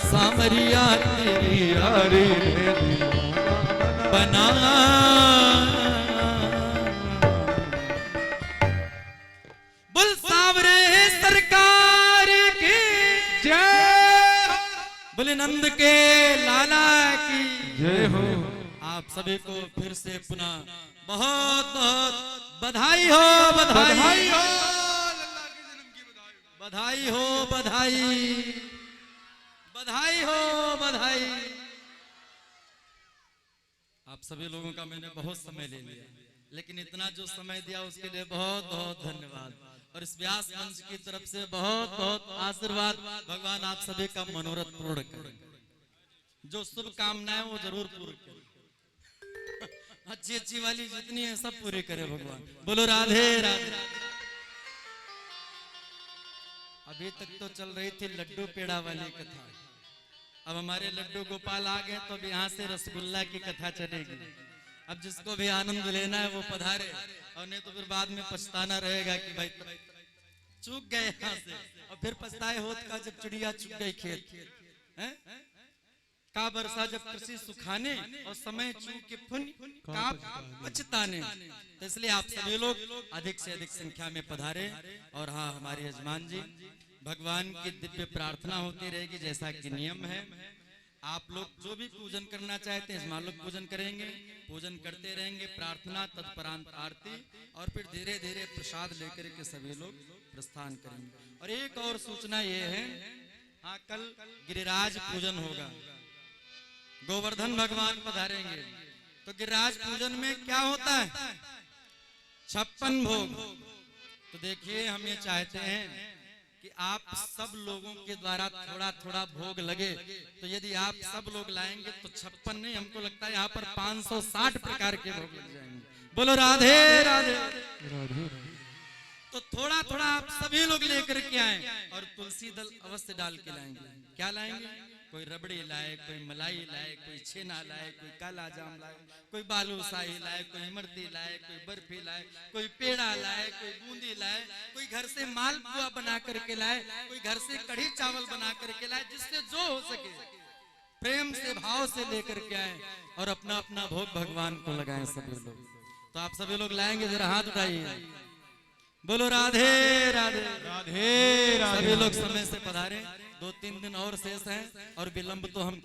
सांवरिया तेरी यारी ने बना। बुल सावरे सरकार की जय। बोले नंद के लाला की जय हो। आप सभी को फिर से पुनः बहुत बहुत बधाई हो, बधाई बधाई हो। बधाई हो, बधाई बधाई हो, बधाई। आप सभी लोगों का मैंने बहुत समय ले लिया, लेकिन इतना जो समय दिया उसके लिए बहुत बहुत धन्यवाद, और इस व्यास मंच की तरफ से बहुत बहुत आशीर्वाद। भगवान आप सभी का मनोरथ पूर्ण करें, जो शुभ कामनाएं वो जरूर पूर्ण करें, अच्छी अच्छी वाली जितनी है सब पूरी करे भगवान। बोलो राधे राधे। अभी तक तो चल रही थी लड्डू पेड़ा वाली कथा, अब हमारे लड्डू गोपाल आ गए तो अब यहाँ से रसगुल्ला की कथा चलेगी। अब जिसको भी आनंद लेना है वो पधारे, और नहीं तो फिर बाद में पछताना रहेगा कि भाई चूक गए यहाँ से, और फिर पछताए होत का जब चिड़िया चुग गई खेत हैं? का बरसा जब कृषि सुखाने और समय चूक के फुन का पछताने। तो इसलिए आप सभी लोग अधिक से अधिक संख्या में पधारे। और हाँ, हमारे यजमान जी, भगवान की दिव्य प्रार्थना होती रहेगी जैसा कि नियम है। आप लोग जो भी पूजन करना चाहते हैं, यजमान लोग पूजन करेंगे, पूजन करते रहेंगे, प्रार्थना तत्परांत आरती, और फिर धीरे धीरे प्रसाद लेकर के सभी लोग प्रस्थान करेंगे। और एक और सूचना ये है, हाँ, कल गिरिराज पूजन होगा, गोवर्धन भगवान पधारेंगे। तो गिरिराज पूजन में क्या होता है? 56 भोग। तो देखिए, हम ये चाहते हैं कि आप सब लोगों के द्वारा थोड़ा थोड़ा भोग लगे। तो यदि आप सब लोग लाएंगे तो 56 नहीं, हमको लगता है यहाँ पर 560 प्रकार के भोग लग जाएंगे। बोलो राधे राधे। तो थोड़ा थोड़ा आप सभी लोग लेकर के आए, और तुलसी दल अवश्य डाल के लाएंगे। क्या लाएंगे? कोई रबड़ी लाए, कोई मलाई लाए, कोई छेना लाए, कोई काला जाम लाए, कोई बालूशाही लाए, कोई इमरती लाए, कोई बर्फी लाए, कोई पेड़ा लाए, कोई बूंदी लाए, कोई घर से मालपुआ बना करके लाए, कोई घर से कढ़ी चावल बना करके लाए, जिससे जो हो सके प्रेम से भाव से लेकर के आए और अपना अपना भोग भगवान को लगाएं सभी लोग। तो आप सभी लोग लाएंगे, जरा हाथ उठाइए, बोलो राधे राधे राधे राधे। सभी लोग समय से पधारे। 2-3 दिन और शेष हैं, और विलंब तो हम